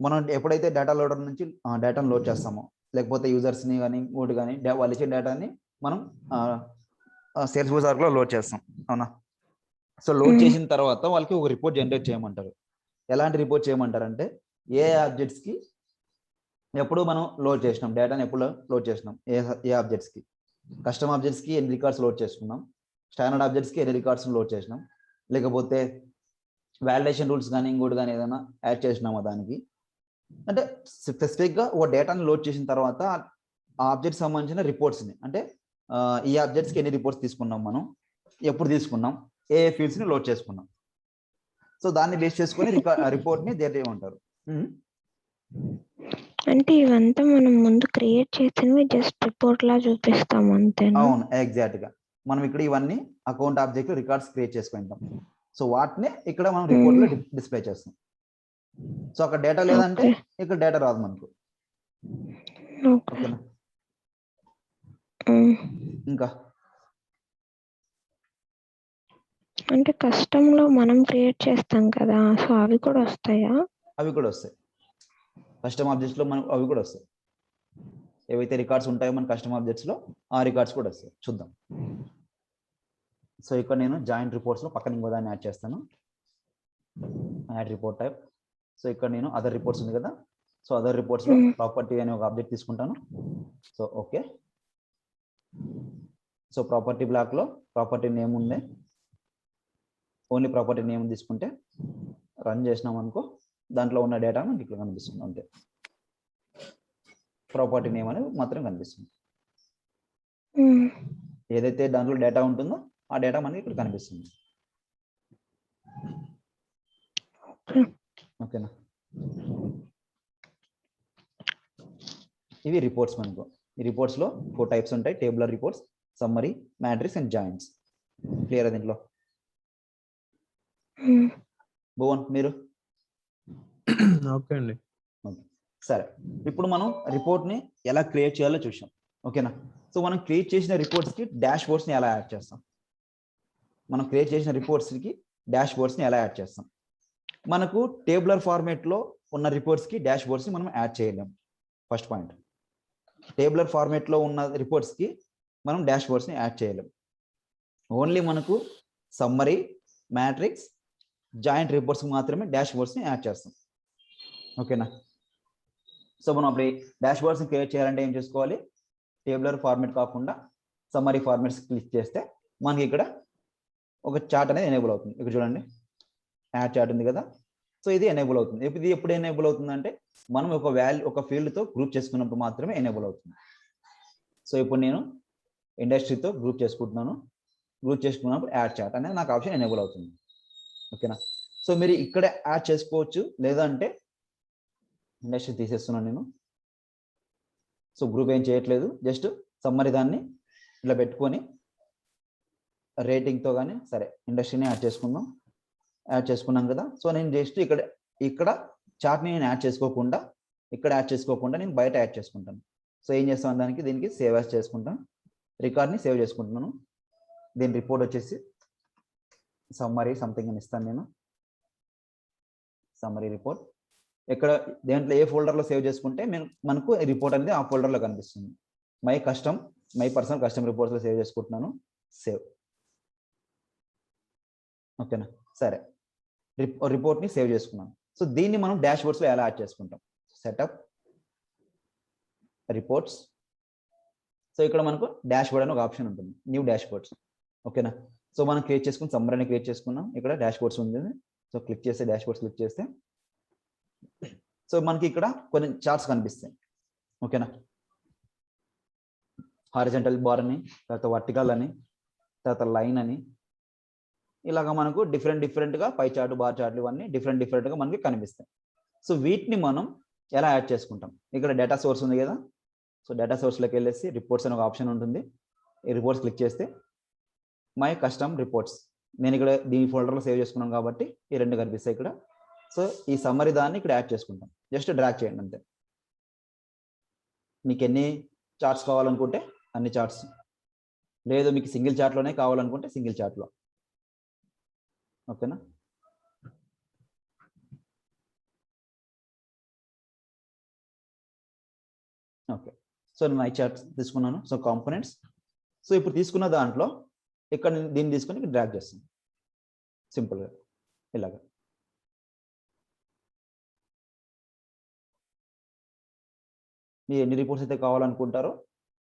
మనం ఎప్పుడైతే డేటా లోడర్ నుంచి డేటాను లోడ్ చేస్తామో, లేకపోతే యూజర్స్ని కానీ ఇంకోటి కానీ వాళ్ళు ఇచ్చే డేటాని మనం సేల్స్ ఫోర్స్ ఆర్క్లో లోడ్ చేస్తాం, అవునా? సో లోడ్ చేసిన తర్వాత వాళ్ళకి ఒక రిపోర్ట్ జనరేట్ చేయమంటారు. ఎలాంటి రిపోర్ట్ చేయమంటారు అంటే, ఏ ఆబ్జెక్ట్స్కి ఎప్పుడు మనం లోడ్ చేసినాం, డేటాని ఎప్పుడు లోడ్ చేసినాం, ఏ ఆబ్జెక్ట్స్కి, కస్టమ్ ఆబ్జెక్ట్స్కి ఎన్ని రికార్డ్స్ లోడ్ చేసుకున్నాం, స్టాండర్డ్ ఆబ్జెక్ట్స్కి ఎన్ని రికార్డ్స్ లోడ్ చేసినాం, లేకపోతే వాలిడేషన్ రూల్స్ కానీ ఇంకోటి కానీ ఏదైనా యాడ్ చేసినామా దానికి. అంటే స్పెసిఫిక్గా ఒక డేటాని లోడ్ చేసిన తర్వాత ఆ ఆబ్జెక్ట్ సంబంధించిన రిపోర్ట్స్ని, అంటే ఈ ఆబ్జెక్ట్స్కి ఎన్ని రిపోర్ట్స్ తీసుకున్నాం, మనం ఎప్పుడు తీసుకున్నాం, ఏ ఫీల్డ్స్ని లోడ్ చేసుకున్నాం, సో దాన్ని బేస్ చేసుకొని రిపోర్ట్ని డేటా ఏమంటారు. అంటే ఇవంతా మనం ముందు క్రియేట్ చేసినవి జస్ట్ రిపోర్ట్ లా చూపిస్తాం అంతేనా? అవును, ఎగ్జాక్ట్ గా. మనం ఇక్కడ ఇవన్నీ అకౌంట్ ఆబ్జెక్ట్ రికార్డ్స్ క్రియేట్ చేసుకుంటాం. సో వాటిని ఇక్కడ మనం రిపోర్ట్ లో డిస్ప్లే చేస్తాం. సో అక్కడ డేటా లేదంటే ఇక్కడ డేటా రాదు మనకు. ఓకేనా, ఇంకా అంటే కస్టమ్ లో మనం క్రియేట్ చేస్తాం కదా, సో అవి కూడా వస్తాయా? అవి కూడా వస్తాయి. కస్టమ్ ఆబ్జెక్ట్స్ లో మనకు అవి కూడా వస్తాయి. ఏవైతే రికార్డ్స్ ఉంటాయో మన కస్టమ్ ఆబ్జెక్ట్స్ లో ఆ రికార్డ్స్ కూడా వస్తాయి. చూద్దాం. సో ఇక్కడ నేను జాయింట్ రిపోర్ట్స్ లో పక్కన ఇంకో దాన్ని యాడ్ చేస్తాను, యాడ్ రిపోర్ట్ టైప్. సో ఇక్కడ నేను అదర్ రిపోర్ట్స్ ఉంది కదా, సో అదర్ రిపోర్ట్స్ లో ప్రాపర్టీ అనే ఒక ఆబ్జెక్ట్ తీసుకుంటాను. So okay, so property block లో ప్రాపర్టీ నేమ్ ఉంది, ఓన్లీ ప్రాపర్టీ నేమ్ తీసుకుంటే రన్ చేసినాం అనుకో, దాంట్లో ఉన్న డేటా మనకి ఇక్కడ కనిపిస్తుంది. అంతే, ప్రాపర్టీ నేమ్ అనేది మాత్రం కనిపిస్తుంది. ఏదైతే దాంట్లో డేటా ఉంటుందో ఆ డేటా మనకి ఇక్కడ కనిపిస్తుంది. ఓకేనా, ఇవి రిపోర్ట్స్. మనకు ఈ రిపోర్ట్స్ లో 4 టైప్స్ ఉంటాయి: tabular reports, summary, matrix and joints. Clear దీంట్లో? భువన్ మీరు? ఓకే అండి. సరే, ఇప్పుడు మనం రిపోర్ట్ని ఎలా క్రియేట్ చేయాలో చూసాం. ఓకేనా, సో మనం క్రియేట్ చేసిన రిపోర్ట్స్కి డాష్ బోర్డ్స్ని ఎలా యాడ్ చేస్తాం, మనం క్రియేట్ చేసిన రిపోర్ట్స్కి డాష్ బోర్డ్స్ని ఎలా యాడ్ చేస్తాం. మనకు టేబులర్ ఫార్మేట్లో ఉన్న రిపోర్ట్స్కి డాష్ బోర్డ్స్ని మనం యాడ్ చేయలేం. ఫస్ట్ పాయింట్, టేబులర్ ఫార్మేట్లో ఉన్న రిపోర్ట్స్కి మనం డాష్ బోర్డ్స్ని యాడ్ చేయలేం. ఓన్లీ మనకు సమ్మరీ, మ్యాట్రిక్స్, జాయింట్ రిపోర్ట్స్కి మాత్రమే డాష్ బోర్డ్స్ని యాడ్ చేస్తాం. ఓకేనా, సో మనం అప్పుడు డాష్ బోర్డ్స్ని క్రియేట్ చేయాలంటే ఏం చేసుకోవాలి, టేబులర్ ఫార్మేట్ కాకుండా సమ్మరీ ఫార్మేట్స్ క్లిక్ చేస్తే మనకి ఇక్కడ ఒక చార్ట్ అనేది ఎనేబుల్ అవుతుంది. ఇక్కడ చూడండి, యాడ్ చార్ట్ ఉంది కదా, సో ఇది ఎనేబుల్ అవుతుంది. ఇది ఎప్పుడు ఎనేబుల్ అవుతుంది అంటే, మనం ఒక ఫీల్డ్తో గ్రూప్ చేసుకున్నప్పుడు మాత్రమే ఎనేబుల్ అవుతుంది. సో ఇప్పుడు నేను ఇండస్ట్రీతో గ్రూప్ చేసుకుంటున్నాను, గ్రూప్ చేసుకున్నప్పుడు యాడ్ చార్ట్ అనేది నాకు ఆప్షన్ ఎనేబుల్ అవుతుంది. ఓకేనా, సో మీరు ఇక్కడ యాడ్ చేసుకోవచ్చు, లేదంటే ఇండస్ట్రీ తీసేస్తున్నాను నేను. సో గ్రూప్ ఏం చేయట్లేదు, జస్ట్ సమ్మరీ దాన్ని ఇట్లా పెట్టుకొని రేటింగ్తో కానీ, సరే ఇండస్ట్రీని యాడ్ చేసుకుందాం. యాడ్ చేసుకున్నాం కదా, సో నేను జస్ట్ ఇక్కడ చార్ట్ని నేను యాడ్ చేసుకోకుండా, ఇక్కడ యాడ్ చేసుకోకుండా నేను బయట యాడ్ చేసుకుంటాను. సో ఏం చేస్తాను, దీనికి సేవ్ యాజ్ చేసుకుంటాను, రికార్డ్ని సేవ్ చేసుకుంటున్నాను. దీని రిపోర్ట్ వచ్చేసి సమ్మరీ సంథింగ్ అని ఇస్తాను నేను, సమ్మరీ రిపోర్ట్. ఇక్కడ దేంట్లో ఏ ఫోల్డర్లో సేవ్ చేసుకుంటే మనకు రిపోర్ట్ అనేది ఆ ఫోల్డర్లో కనిపిస్తుంది. మై పర్సనల్ కస్టమ్ రిపోర్ట్స్లో సేవ్ చేసుకుంటున్నాను, సేవ్. ఓకేనా, సరే రిపోర్ట్ని సేవ్ చేసుకున్నాను. సో దీన్ని మనం డాష్ బోర్డ్స్లో ఎలా యాడ్ చేసుకుంటాం, సెటప్ రిపోర్ట్స్. సో ఇక్కడ మనకు డాష్ బోర్డ్ అని ఒక ఆప్షన్ ఉంటుంది, న్యూ డాష్ బోర్డ్స్. ఓకేనా, సో మనం క్రియేట్ చేసుకుని సమ్మరీని క్రియేట్ చేసుకున్నాం. ఇక్కడ డాష్ బోర్డ్స్ ఉంది. సో క్లిక్ చేస్తే డాష్ బోర్డ్స్ క్లిక్ చేస్తే సో మనకి ఇక్కడ కొన్ని చార్ట్స్ కనిపిస్తాయి. ఓకేనా, హారిజంటల్ బార్ అని, తర్వాత వర్టికల్ అని, తర్వాత లైన్ అని, ఇలాగ మనకు డిఫరెంట్గా పై చార్ట్ బార్ చార్ట్లు ఇవన్నీ డిఫరెంట్గా మనకి కనిపిస్తాయి. సో వీటిని మనం ఎలా యాడ్ చేసుకుంటాం? ఇక్కడ డేటా సోర్స్ ఉంది కదా, సో డేటా సోర్స్లోకి వెళ్ళేసి రిపోర్ట్స్ అనే ఒక ఆప్షన్ ఉంటుంది. ఈ రిపోర్ట్స్ క్లిక్ చేస్తే మై కస్టమ్ రిపోర్ట్స్, నేను ఇక్కడ దీని ఫోల్డర్లో సేవ్ చేసుకున్నాను కాబట్టి ఈ రెండు కనిపిస్తాయి ఇక్కడ. సో ఈ సమ్మరీ దాన్ని ఇక్కడ యాడ్ చేసుకుంటాం. జస్ట్ డ్రాగ్ చేయండి అంతే. మీకు ఎన్ని చార్ట్స్ కావాలనుకుంటే అన్ని చార్ట్స్, లేదు మీకు సింగిల్ చార్ట్లోనే కావాలనుకుంటే సింగిల్ చార్ట్లో. ఓకేనా, ఓకే. సో నేను ఐ చార్ట్స్ తీసుకున్నాను. సో కాంపోనెంట్స్, సో ఇప్పుడు తీసుకున్న దాంట్లో ఇక్కడ దీన్ని తీసుకొని డ్రాగ్ చేస్తాను సింపుల్గా ఇలాగా. మీరు ఎన్ని రిపోర్ట్స్ అయితే కావాలనుకుంటారో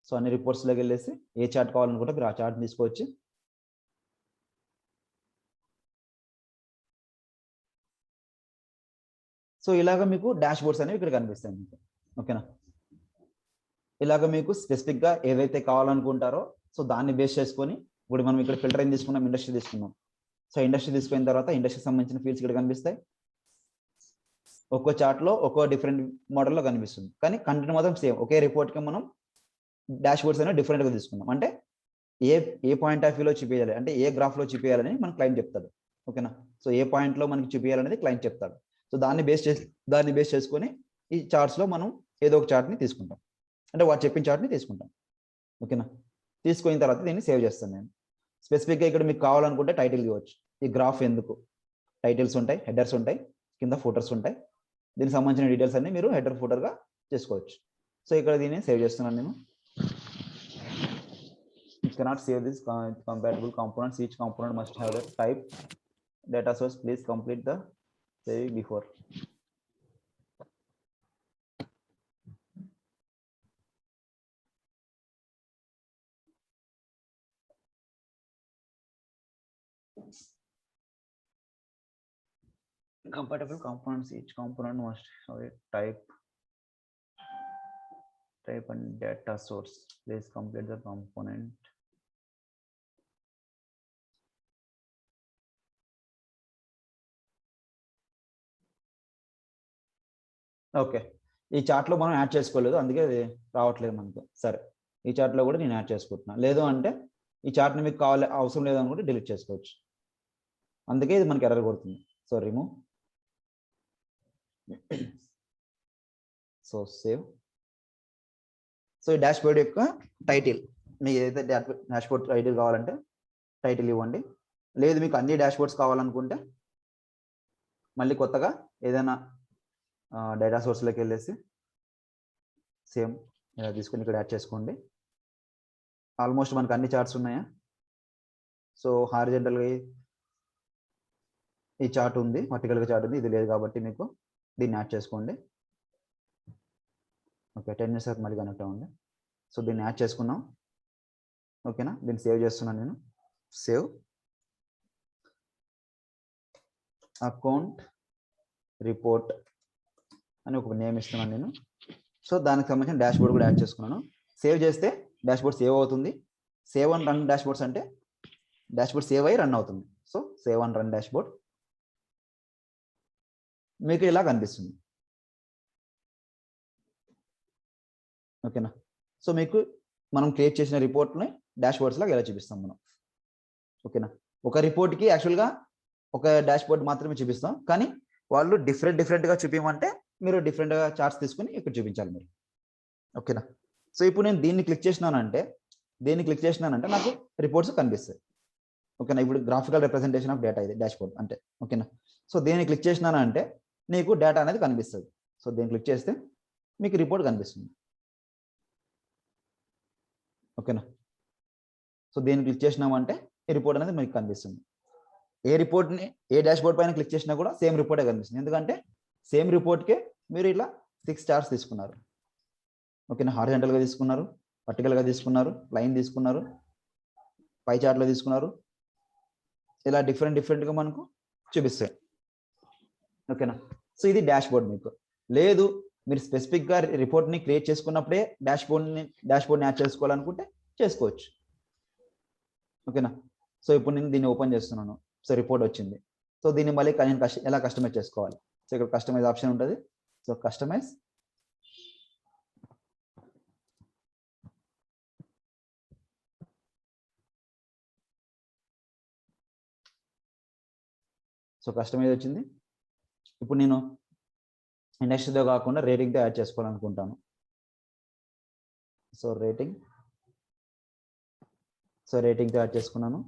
సో అన్ని రిపోర్ట్స్లోకి వెళ్ళేసి ఏ చార్ట్ కావాలనుకుంటే మీరు ఆ చార్ట్ తీసుకోవచ్చు. సో ఇలాగ మీకు డాష్ బోర్డ్స్ అనేవి ఇక్కడ కనిపిస్తాయి మీకు. ఓకేనా, ఇలాగ మీకు స్పెసిఫిక్గా ఏవైతే కావాలనుకుంటారో సో దాన్ని బేస్ చేసుకొని, ఇప్పుడు మనం ఇక్కడ ఫిల్టరింగ్ తీసుకున్నాం, ఇండస్ట్రీ తీసుకున్నాం. సో ఇండస్ట్రీ తీసుకున్న తర్వాత ఇండస్ట్రీకి సంబంధించిన ఫీల్డ్స్ ఇక్కడ కనిపిస్తాయి. ఒక్కో చార్ట్లో ఒక్కో డిఫరెంట్ మోడల్లో కనిపిస్తుంది, కానీ కంటెంట్ మాత్రం సేమ్. ఒకే రిపోర్ట్కి మనం డాష్ బోర్డ్స్ అనేవి డిఫరెంట్గా తీసుకున్నాం. అంటే ఏ పాయింట్ ఆఫ్ వ్యూలో చూపించాలి, అంటే ఏ గ్రాఫ్లో చూపించాలని మన క్లయింట్ చెప్తాడు. ఓకేనా, సో ఏ పాయింట్లో మనకి చూపించాలనేది క్లయింట్ చెప్తాడు. సో దాన్ని బేస్ చేసుకొని ఈ చార్ట్స్లో మనం ఏదో ఒక చార్ట్ని తీసుకుంటాం, అంటే వాడు చెప్పిన చార్ట్ని తీసుకుంటాం. ఓకేనా, తీసుకున్న తర్వాత దీన్ని సేవ్ చేస్తాను నేను. స్పెసిఫిక్గా ఇక్కడ మీకు కావాలనుకుంటే టైటిల్ ఇవ్వచ్చు. ఈ గ్రాఫ్ ఎందుకు, టైటిల్స్ ఉంటాయి, హెడర్స్ ఉంటాయి, కింద ఫోటోస్ ఉంటాయి. దీనికి సంబంధించిన డీటెయిల్స్ అన్ని మీరు హెడర్ ఫోటోగా చేసుకోవచ్చు. సో ఇక్కడ దీన్ని సేవ్ చేస్తున్నాను నేను. You cannot save this compatible components. Each component must have the type data source. Please complete the save before. Compatible components, each component must have a type and data source. Please complete the component. Okay, ఈ చార్ట్లో మనం add చేసుకోలేదు, అందుకే అది రావట్లేదు మనకు. సరే, ఈ చార్ట్లో కూడా నేను యాడ్ చేసుకుంటున్నాను. లేదు అంటే ఈ చార్ట్ని మీకు అవసరం లేదు అనుకుంటే డిలీట్ చేసుకోవచ్చు. అందుకే ఇది మనకి ఎర్రర్ కొడుతుంది. So remove, so save. So ఈ డాష్ బోర్డ్ యొక్క టైటిల్, మీకు ఏదైతే డాష్ బోర్డ్ టైటిల్ కావాలంటే టైటిల్ ఇవ్వండి. లేదు మీకు అన్ని డాష్ బోర్డ్స్ కావాలనుకుంటే మళ్ళీ కొత్తగా ఏదైనా డేటా సోర్స్లోకి వెళ్ళేసి సేమ్ తీసుకొని ఇక్కడ యాడ్ చేసుకోండి. ఆల్మోస్ట్ మనకు అన్ని చార్ట్స్ ఉన్నాయా? సో హారిజంటల్గా ఈ చార్ట్ ఉంది, వర్టికల్గా చార్ట్ ఉంది, ఇది లేదు కాబట్టి మీకు దీన్ని యాడ్ చేసుకోండి. ఓకే, 10 minutes తర్వాత మళ్ళీ కనెక్ట్ అవ్వండి. సో దీన్ని యాడ్ చేసుకున్నాం. ఓకేనా, దీన్ని సేవ్ చేస్తున్నాను నేను. సేవ్ అకౌంట్ రిపోర్ట్ అని ఒక నేమ్ ఇస్తున్నాను నేను. సో దానికి సంబంధించిన డాష్ బోర్డ్ కూడా యాడ్ చేసుకున్నాను. సేవ్ చేస్తే డాష్ బోర్డ్ సేవ్ అవుతుంది. Save and run dash boards అంటే డాష్ బోర్డ్ సేవ్ అయ్యి రన్ అవుతుంది. So save and run dash board మీకు ఇలా కనిపిస్తుంది. ఓకేనా, సో మీకు మనం క్రియేట్ చేసిన రిపోర్ట్ని డాష్ బోర్డ్స్ లాగా ఎలా చూపిస్తాం మనం. ఓకేనా, ఒక రిపోర్ట్కి యాక్చువల్గా ఒక డాష్ బోర్డ్ మాత్రమే చూపిస్తాం, కానీ వాళ్ళు డిఫరెంట్గా చూపించమంటే మీరు డిఫరెంట్గా చార్ట్స్ తీసుకుని ఇక్కడ చూపించాలి మీరు. ఓకేనా, సో ఇప్పుడు నేను దీన్ని క్లిక్ చేసినానంటే నాకు రిపోర్ట్స్ కనిపిస్తాయి. ఓకేనా, ఇప్పుడు గ్రాఫికల్ రిప్రజెంటేషన్ ఆఫ్ డేటా ఇది డాష్ బోర్డ్ అంటే. ఓకేనా, సో దీన్ని క్లిక్ చేసినానంటే నీకు డేటా అనేది కనిపిస్తుంది. సో దీన్ని క్లిక్ చేస్తే మీకు రిపోర్ట్ కనిపిస్తుంది. ఓకేనా, సో దీన్ని క్లిక్ చేసినామంటే ఈ రిపోర్ట్ అనేది మీకు కనిపిస్తుంది. ఏ రిపోర్ట్ని ఏ డాష్ బోర్డ్ పైన క్లిక్ చేసినా కూడా సేమ్ రిపోర్టే కనిపిస్తుంది, ఎందుకంటే సేమ్ రిపోర్ట్కే మీరు ఇలా 6 చార్ట్స్ తీసుకున్నారు. ఓకేనా, హారిజంటల్గా తీసుకున్నారు, వర్టికల్గా తీసుకున్నారు, లైన్ తీసుకున్నారు, పై చార్ట్లో తీసుకున్నారు, ఇలా డిఫరెంట్గా మనకు చూపిస్తాయి. ఓకేనా. సో ఇది డాష్ బోర్డ్. మీకు లేదు మీరు స్పెసిఫిక్గా రిపోర్ట్ని క్రియేట్ చేసుకున్నప్పుడే డాష్ బోర్డ్ని యాడ్ చేసుకోవాలనుకుంటే చేసుకోవచ్చు. ఓకేనా. సో ఇప్పుడు నేను దీన్ని ఓపెన్ చేస్తున్నాను. సో రిపోర్ట్ వచ్చింది. సో దీన్ని మళ్ళీ నేను ఎలా కస్టమైజ్ చేసుకోవాలి. సో ఇక్కడ కస్టమైజ్ ఆప్షన్ ఉంటుంది. సో కస్టమైజ్, సో కస్టమైజ్ వచ్చింది. ఇప్పుడు నేను ఇండస్ట్రీతో కాకుండా రేటింగ్తో యాడ్ చేసుకోవాలనుకుంటాను. సో రేటింగ్తో యాడ్ చేసుకున్నాను.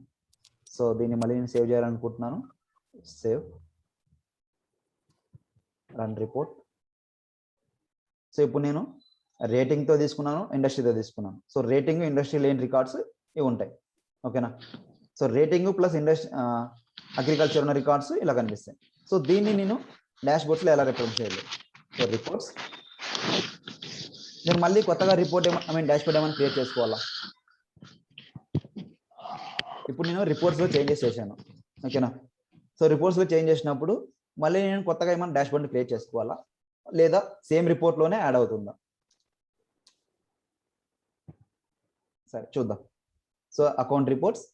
సో దీన్ని మళ్ళీ నేను సేవ్ చేయాలనుకుంటున్నాను. Save, run report. సో ఇప్పుడు నేను రేటింగ్తో తీసుకున్నాను, ఇండస్ట్రీతో తీసుకున్నాను. సో రేటింగ్, ఇండస్ట్రీ లేని రికార్డ్స్ ఇవి ఉంటాయి. ఓకేనా. సో రేటింగ్ ప్లస్ అగ్రికల్చర్ ఉన్న రికార్డ్స్ ఇలా కనిపిస్తాయి. సో దీన్ని నేను డాష్ బోర్డ్స్లో ఎలా రిప్రజెంట్ చేయాలి. సో రిపోర్ట్స్, నేను మళ్ళీ కొత్తగా డాష్ బోర్డ్ ఏమైనా క్రియేట్ చేసుకోవాలా. ఇప్పుడు నేను రిపోర్ట్స్లో చేంజెస్ చేశాను. ఓకేనా. సో రిపోర్ట్స్లో చేంజ్ చేసినప్పుడు మళ్ళీ నేను కొత్తగా ఏమైనా డాష్ బోర్డ్ని క్రియేట్ చేసుకోవాలా, లేదా సేమ్ రిపోర్ట్లోనే యాడ్ అవుతుందా. సరే చూద్దాం. సో అకౌంట్ రిపోర్ట్స్,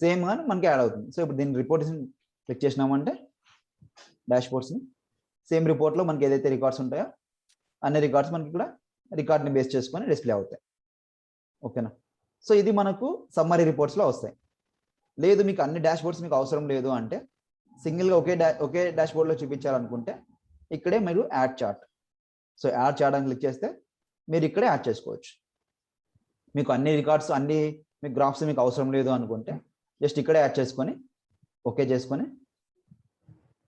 సేమ్ కానీ మనకి యాడ్ అవుతుంది. సో ఇప్పుడు దీన్ని రిపోర్ట్స్ క్లిక్ చేసినామంటే డాష్ బోర్డ్స్ని సేమ్ రిపోర్ట్లో మనకి ఏదైతే రికార్డ్స్ ఉంటాయో అన్ని రికార్డ్స్ మనకి ఇక్కడ రికార్డ్ని బేస్ చేసుకొని డిస్ప్లే అవుతాయి. ఓకేనా. సో ఇది మనకు సమ్మరీ రిపోర్ట్స్లో వస్తాయి. లేదు మీకు అన్ని డాష్ బోర్డ్స్ మీకు అవసరం లేదు అంటే సింగిల్గా ఒకే డాష్ బోర్డ్లో చూపించాలనుకుంటే ఇక్కడే మీరు add chart. So add chart అని క్లిక్ చేస్తే మీరు ఇక్కడే యాడ్ చేసుకోవచ్చు. మీకు అన్ని రికార్డ్స్ మీకు గ్రాఫ్స్ మీకు అవసరం లేదు అనుకుంటే జస్ట్ ఇక్కడే యాడ్ చేసుకొని ఓకే చేసుకొని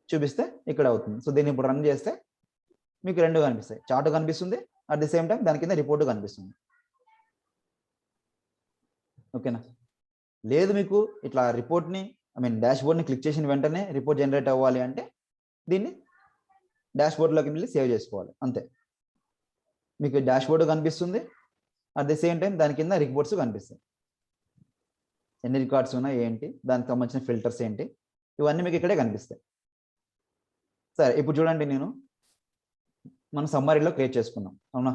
చూపిస్తే ఇక్కడ అవుతుంది. సో దీన్ని ఇప్పుడు రన్ చేస్తే మీకు రెండు కనిపిస్తాయి, చార్ట్ కనిపిస్తుంది, అట్ ది సేమ్ టైం దాని కింద రిపోర్ట్ కనిపిస్తుంది. ఓకేనా. లేదు మీకు ఇట్లా రిపోర్ట్ని డాష్ బోర్డ్ని క్లిక్ చేసిన వెంటనే రిపోర్ట్ జనరేట్ అవ్వాలి అంటే దీన్ని డాష్ బోర్డ్లోకి వెళ్ళి సేవ్ చేసుకోవాలి అంతే. మీకు డాష్ బోర్డు కనిపిస్తుంది, అట్ ది సేమ్ టైం దాని కింద రిపోర్ట్స్ కనిపిస్తాయి. ఎన్ని రికార్డ్స్ ఉన్నాయి ఏంటి, దానికి సంబంధించిన ఫిల్టర్స్ ఏంటి, ఇవన్నీ మీకు ఇక్కడే కనిపిస్తాయి. సరే ఇప్పుడు చూడండి, మనం సమ్మరీలో క్రియేట్ చేసుకున్నాం అవునా.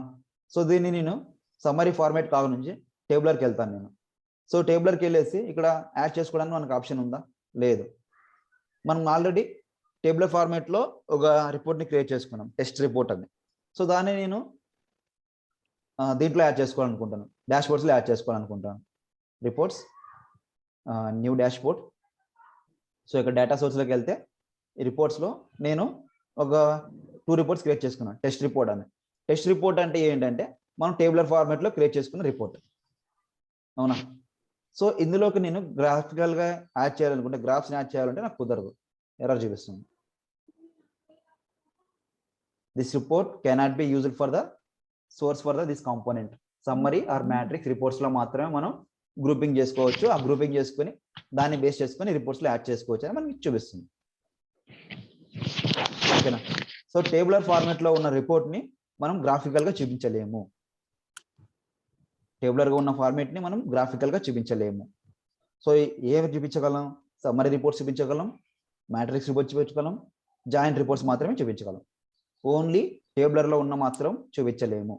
సో దీన్ని నేను సమ్మరీ ఫార్మాట్ కాక నుంచి టేబులర్కి వెళ్తాను నేను. సో టేబులర్కి వెళ్ళేసి ఇక్కడ యాడ్ చేసుకోవడానికి మనకు ఆప్షన్ ఉందా, లేదు. మనం ఆల్రెడీ టేబులర్ ఫార్మాట్లో ఒక రిపోర్ట్ని క్రియేట్ చేసుకున్నాం, టెస్ట్ రిపోర్ట్ అని. సో దాన్ని నేను దీంట్లో యాడ్ చేసుకోవాలనుకుంటాను, డాష్ బోర్డ్స్లో యాడ్ చేసుకోవాలనుకుంటాను. Reports, new dashboard. So ఇక్కడ డేటా సోర్స్లోకి వెళ్తే ఈ రిపోర్ట్స్లో నేను ఒక 2 రిపోర్ట్స్ క్రియేట్ చేసుకున్నాను, టెస్ట్ రిపోర్ట్ అని. టెస్ట్ రిపోర్ట్ అంటే ఏంటంటే మనం టేబులర్ ఫార్మాట్లో క్రియేట్ చేసుకున్న రిపోర్ట్ అవునా. సో ఇందులోకి నేను గ్రాఫికల్గా యాడ్ చేయాలనుకుంటే, గ్రాఫ్స్ని యాడ్ చేయాలంటే నాకు కుదరదు, ఎర్రర్ చూపిస్తుంది. This report cannot be used for the source for this component. Summary or matrix రిపోర్ట్స్లో మాత్రమే మనం గ్రూపింగ్ చేసుకోవచ్చు. ఆ గ్రూపింగ్ చేసుకొని దాన్ని బేస్ చేసుకొని రిపోర్ట్స్లో యాడ్ చేసుకోవచ్చు అని మనకి చూపిస్తుంది. ఓకేనా. సో టేబులర్ ఫార్మాట్లో ఉన్న రిపోర్ట్ని మనం గ్రాఫికల్గా చూపించలేము. టేబులర్గా ఉన్న ఫార్మాట్ని మనం గ్రాఫికల్గా చూపించలేము. సో ఏమి చూపించగలం, సమ్మరీ రిపోర్ట్స్ చూపించగలం, మ్యాట్రిక్స్ రిపోర్ట్స్ చూపించగలం, జాయింట్ రిపోర్ట్స్ మాత్రమే చూపించగలం. ఓన్లీ టేబులర్లో ఉన్న మాత్రం చూపించలేము.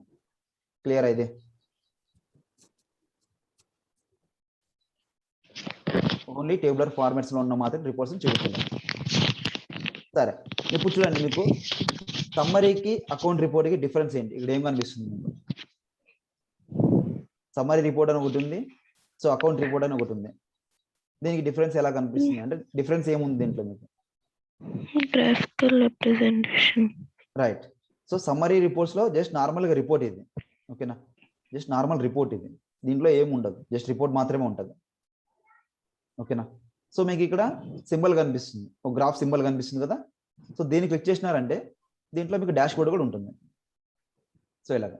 క్లియర్ అయితే ఓన్లీ టేబులర్ ఫార్మాట్స్లో ఉన్న మాత్రం రిపోర్ట్స్ని చూపించలేము. సరే ఇప్పుడు చూడండి, మీకు సమ్మరీకి అకౌంట్ రిపోర్ట్కి డిఫరెన్స్ ఏంటి ఇక్కడ ఏం కనిపిస్తుంది మీకు. సమ్మరీ రిపోర్ట్ అని ఒకటి ఉంది, సో అకౌంట్ రిపోర్ట్ అని ఒకటి ఉంది. దీనికి డిఫరెన్స్ ఎలా కనిపిస్తుంది అంటే డిఫరెన్స్ ఏముంది దీంట్లో మీకు. Graphical representation. Right. So summary రిపోర్ట్స్లో జస్ట్ నార్మల్గా రిపోర్ట్ ఇది. ఓకేనా. జస్ట్ నార్మల్ రిపోర్ట్ ఇది, దీంట్లో ఏమి ఉండదు, జస్ట్ రిపోర్ట్ మాత్రమే ఉంటుంది. ఓకేనా. సో మీకు ఇక్కడ సింబల్ కనిపిస్తుంది, ఒక గ్రాఫ్ సింబల్ కనిపిస్తుంది కదా. సో దీన్ని క్లిక్ చేసినారంటే దీంట్లో మీకు డాష్ బోర్డ్ కూడా ఉంటుంది. సో ఇలాగా.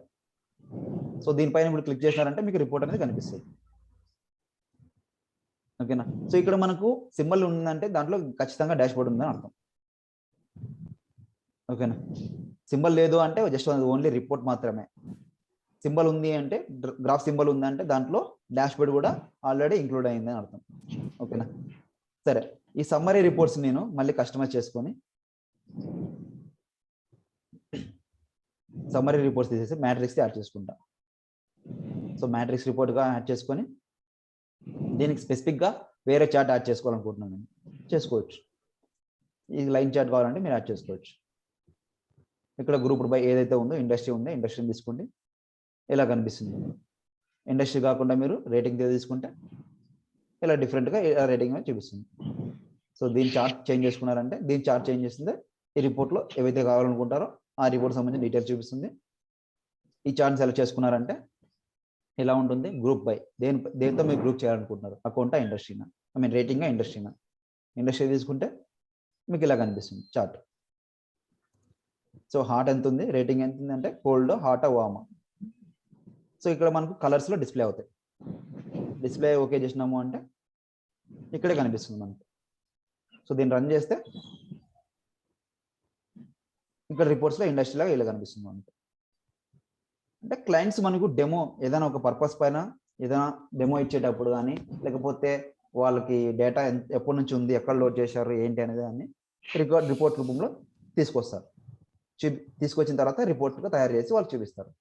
సో దీనిపైన ఇప్పుడు క్లిక్ చేసినారంటే మీకు రిపోర్ట్ అనేది కనిపిస్తుంది. ఓకేనా. సో ఇక్కడ మనకు సింబల్ ఉందంటే దాంట్లో ఖచ్చితంగా డాష్ బోర్డ్ ఉందని అర్థం. ఓకేనా. సింబల్ లేదు అంటే జస్ట్ ఓన్లీ రిపోర్ట్ మాత్రమే. సింబల్ ఉంది అంటే గ్రాఫ్ సింబల్ ఉంది అంటే దాంట్లో డాష్ బోర్డ్ కూడా ఆల్రెడీ ఇంక్లూడ్ అయింది అని అర్థం. ఓకేనా. సరే, ఈ సమ్మరీ రిపోర్ట్స్ నేను మళ్ళీ కస్టమైజ్ చేసుకొని సమ్మరీ రిపోర్ట్స్ తీసేసి మ్యాట్రిక్స్ యాడ్ చేసుకుంటా. సో మ్యాట్రిక్స్ రిపోర్ట్గా యాడ్ చేసుకొని దీనికి స్పెసిఫిక్గా వేరే చార్ట్ యాడ్ చేసుకోవాలనుకుంటున్నాను నేను, చేసుకోవచ్చు. ఈ లైన్ చార్ట్ కావాలంటే మీరు యాడ్ చేసుకోవచ్చు. ఇక్కడ గ్రూప్ బై ఏదైతే ఉందో ఇండస్ట్రీ ఉందో ఇండస్ట్రీని తీసుకోండి, ఇలా కనిపిస్తుంది. ఇండస్ట్రీ కాకుండా మీరు రేటింగ్ తీసుకుంటే ఇలా డిఫరెంట్గా రేటింగ్ చూపిస్తుంది. సో దీని చార్ట్ చేంజ్ చేసుకున్నారంటే దీని చార్ట్ చేంజ్ చేస్తుందే ఈ రిపోర్ట్లో ఏవైతే కావాలనుకుంటారో ఆ రిపోర్ట్ సంబంధించిన డీటెయిల్స్ చూపిస్తుంది. ఈ చార్ట్ సెలెక్ట్ చేసుకున్నారంటే ఇలా ఉంటుంది. గ్రూప్ బై దేంతో మీరు గ్రూప్ చేయాలనుకుంటున్నారు, అకౌంటా ఇండస్ట్రీనా, రేటింగా ఇండస్ట్రీనా. ఇండస్ట్రీ తీసుకుంటే మీకు ఇలా కనిపిస్తుంది చార్ట్. సో హాట్ ఎంత ఉంది, రేటింగ్ ఎంత ఉంది అంటే కోల్డ్, హాటా, వామా. సో ఇక్కడ మనకు కలర్స్లో డిస్ప్లే అవుతాయి. డిస్ప్లే ఓకే చేసినాము అంటే ఇక్కడే కనిపిస్తుంది మనకు. సో దీన్ని రన్ చేస్తే ఇక్కడ రిపోర్ట్స్లో ఇండస్ట్రీలో ఇలా కనిపిస్తుంది మనకు. అంటే క్లయింట్స్ మనకు డెమో ఏదైనా ఒక పర్పస్ పైన ఏదైనా డెమో ఇచ్చేటప్పుడు కానీ లేకపోతే వాళ్ళకి డేటా ఎప్పటి నుంచి ఉంది, ఎక్కడ లోడ్ చేశారు, ఏంటి అనేది అన్ని రిపోర్ట్ రూపంలో తీసుకొస్తారు. తీసుకొచ్చిన తర్వాత రిపోర్ట్గా తయారు చేసి వాళ్ళు చూపిస్తారు.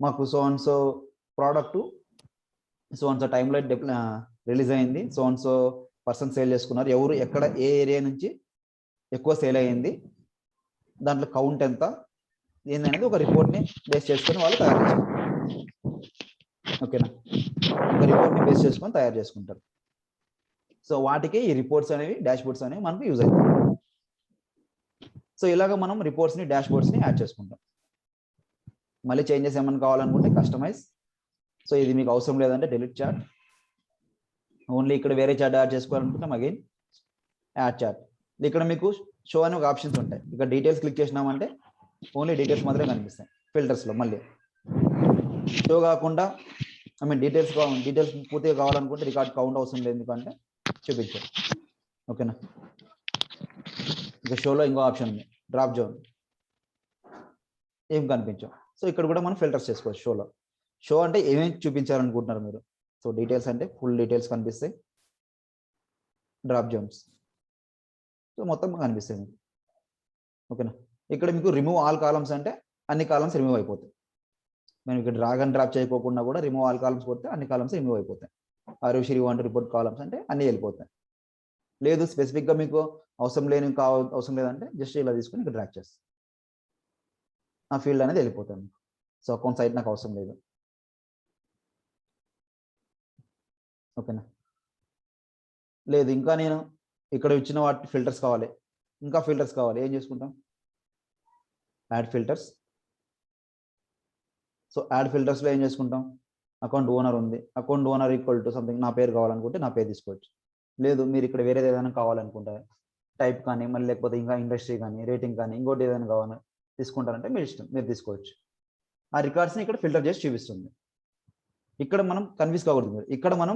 మాకు so and so product so and so టైంలో రిలీజ్ అయింది, so and so person sale చేసుకున్నారు, ఎవరు ఎక్కడ ఏ ఏరియా నుంచి ఎక్కువ సేల్ అయ్యింది, దాంట్లో కౌంట్ ఎంత ఏందనేది ఒక రిపోర్ట్ని బేస్ చేసుకొని వాళ్ళు తయారు చేసుకుంటారు. ఓకేనా. ఒక రిపోర్ట్ని బేస్ చేసుకొని తయారు చేసుకుంటారు. సో వాటికి ఈ రిపోర్ట్స్ అనేవి డాష్ బోర్డ్స్ అనేవి మనకు యూజ్ అవుతాయి. సో ఇలాగ మనం రిపోర్ట్స్ని డాష్ బోర్డ్స్ని యాడ్ చేసుకుంటాం. మళ్ళీ చేంజెస్ ఏమైనా కావాలనుకుంటే కస్టమైజ్. సో ఇది మీకు అవసరం లేదంటే డిలీట్ చార్ట్. ఓన్లీ ఇక్కడ వేరే చార్ట్ యాడ్ చేసుకోవాలనుకుంటే అగైన్ యాడ్ చార్ట్. ఇక్కడ మీకు షో అనే ఒక ఆప్షన్స్ ఉంటాయి. ఇక్కడ డీటెయిల్స్ క్లిక్ చేసినామంటే ఓన్లీ డీటెయిల్స్ మాత్రమే కనిపిస్తాయి. ఫిల్టర్స్లో మళ్ళీ షో కాకుండా డీటెయిల్స్ పూర్తిగా కావాలనుకుంటే రికార్డ్ కౌంట్ అవసరం లేదు, ఎందుకంటే చూపించారు. ఓకేనా. ఇంకా షోలో ఇంకో ఆప్షన్ ఉంది, డ్రాప్ జోన్, ఏం కనిపించాం. సో ఇక్కడ కూడా మనం ఫిల్టర్స్ చేసుకోవచ్చు షోలో. షో అంటే ఏమేమి చూపించాలనుకుంటున్నారు మీరు. సో డీటెయిల్స్ అంటే ఫుల్ డీటెయిల్స్ కనిపిస్తాయి, డ్రాప్ జోన్స్ సో మొత్తం కనిపిస్తాయి మీకు. ఓకేనా. ఇక్కడ మీకు రిమూవ్ ఆల్ కాలమ్స్ అంటే అన్ని కాలమ్స్ రిమూవ్ అయిపోతాయి. మేము ఇక్కడ డ్రాగ్ అండ్ డ్రాప్ చేయకోకుండా కూడా రిమూవ్ ఆల్ కాలమ్స్ కొడితే అన్ని కాలమ్స్ రిమూవ్ అయిపోతాయి. Or you want report columns అంటే అన్ని వెళ్ళిపోతాయి. లేదు స్పెసిఫిక్గా మీకు అవసరం లేదంటే జస్ట్ ఇలా తీసుకొని ఇక్కడ డ్రాగ్ చేస్తాం, ఆ ఫీల్డ్ అనేది వెళ్ళిపోతాయి మీకు. సో అకౌంట్ సైట్ నాకు అవసరం లేదు. ఓకేనా. లేదు ఇంకా నేను ఇక్కడ ఇచ్చిన వాటి ఫిల్టర్స్ కావాలి, ఇంకా ఫిల్టర్స్ కావాలి, ఏం చేసుకుంటాం, యాడ్ ఫిల్టర్స్. సో యాడ్ ఫిల్టర్స్లో ఏం చేసుకుంటాం, అకౌంట్ ఓనర్ ఉంది, account owner equal to something నా పేరు కావాలనుకుంటే నా పేరు తీసుకోవచ్చు. లేదు మీరు ఇక్కడ వేరేది ఏదైనా కావాలనుకుంటే టైప్ కానీ మళ్ళీ లేకపోతే ఇంకా ఇండస్ట్రీ కానీ రేటింగ్ కానీ ఇంకోటి ఏదైనా కావాలి తీసుకుంటారంటే మీరు ఇష్టం, మీరు తీసుకోవచ్చు. ఆ రికార్డ్స్ని ఇక్కడ ఫిల్టర్ చేసి చూపిస్తుంది. ఇక్కడ మనం కన్ఫ్యూజ్ కాకూడదు. ఇక్కడ మనం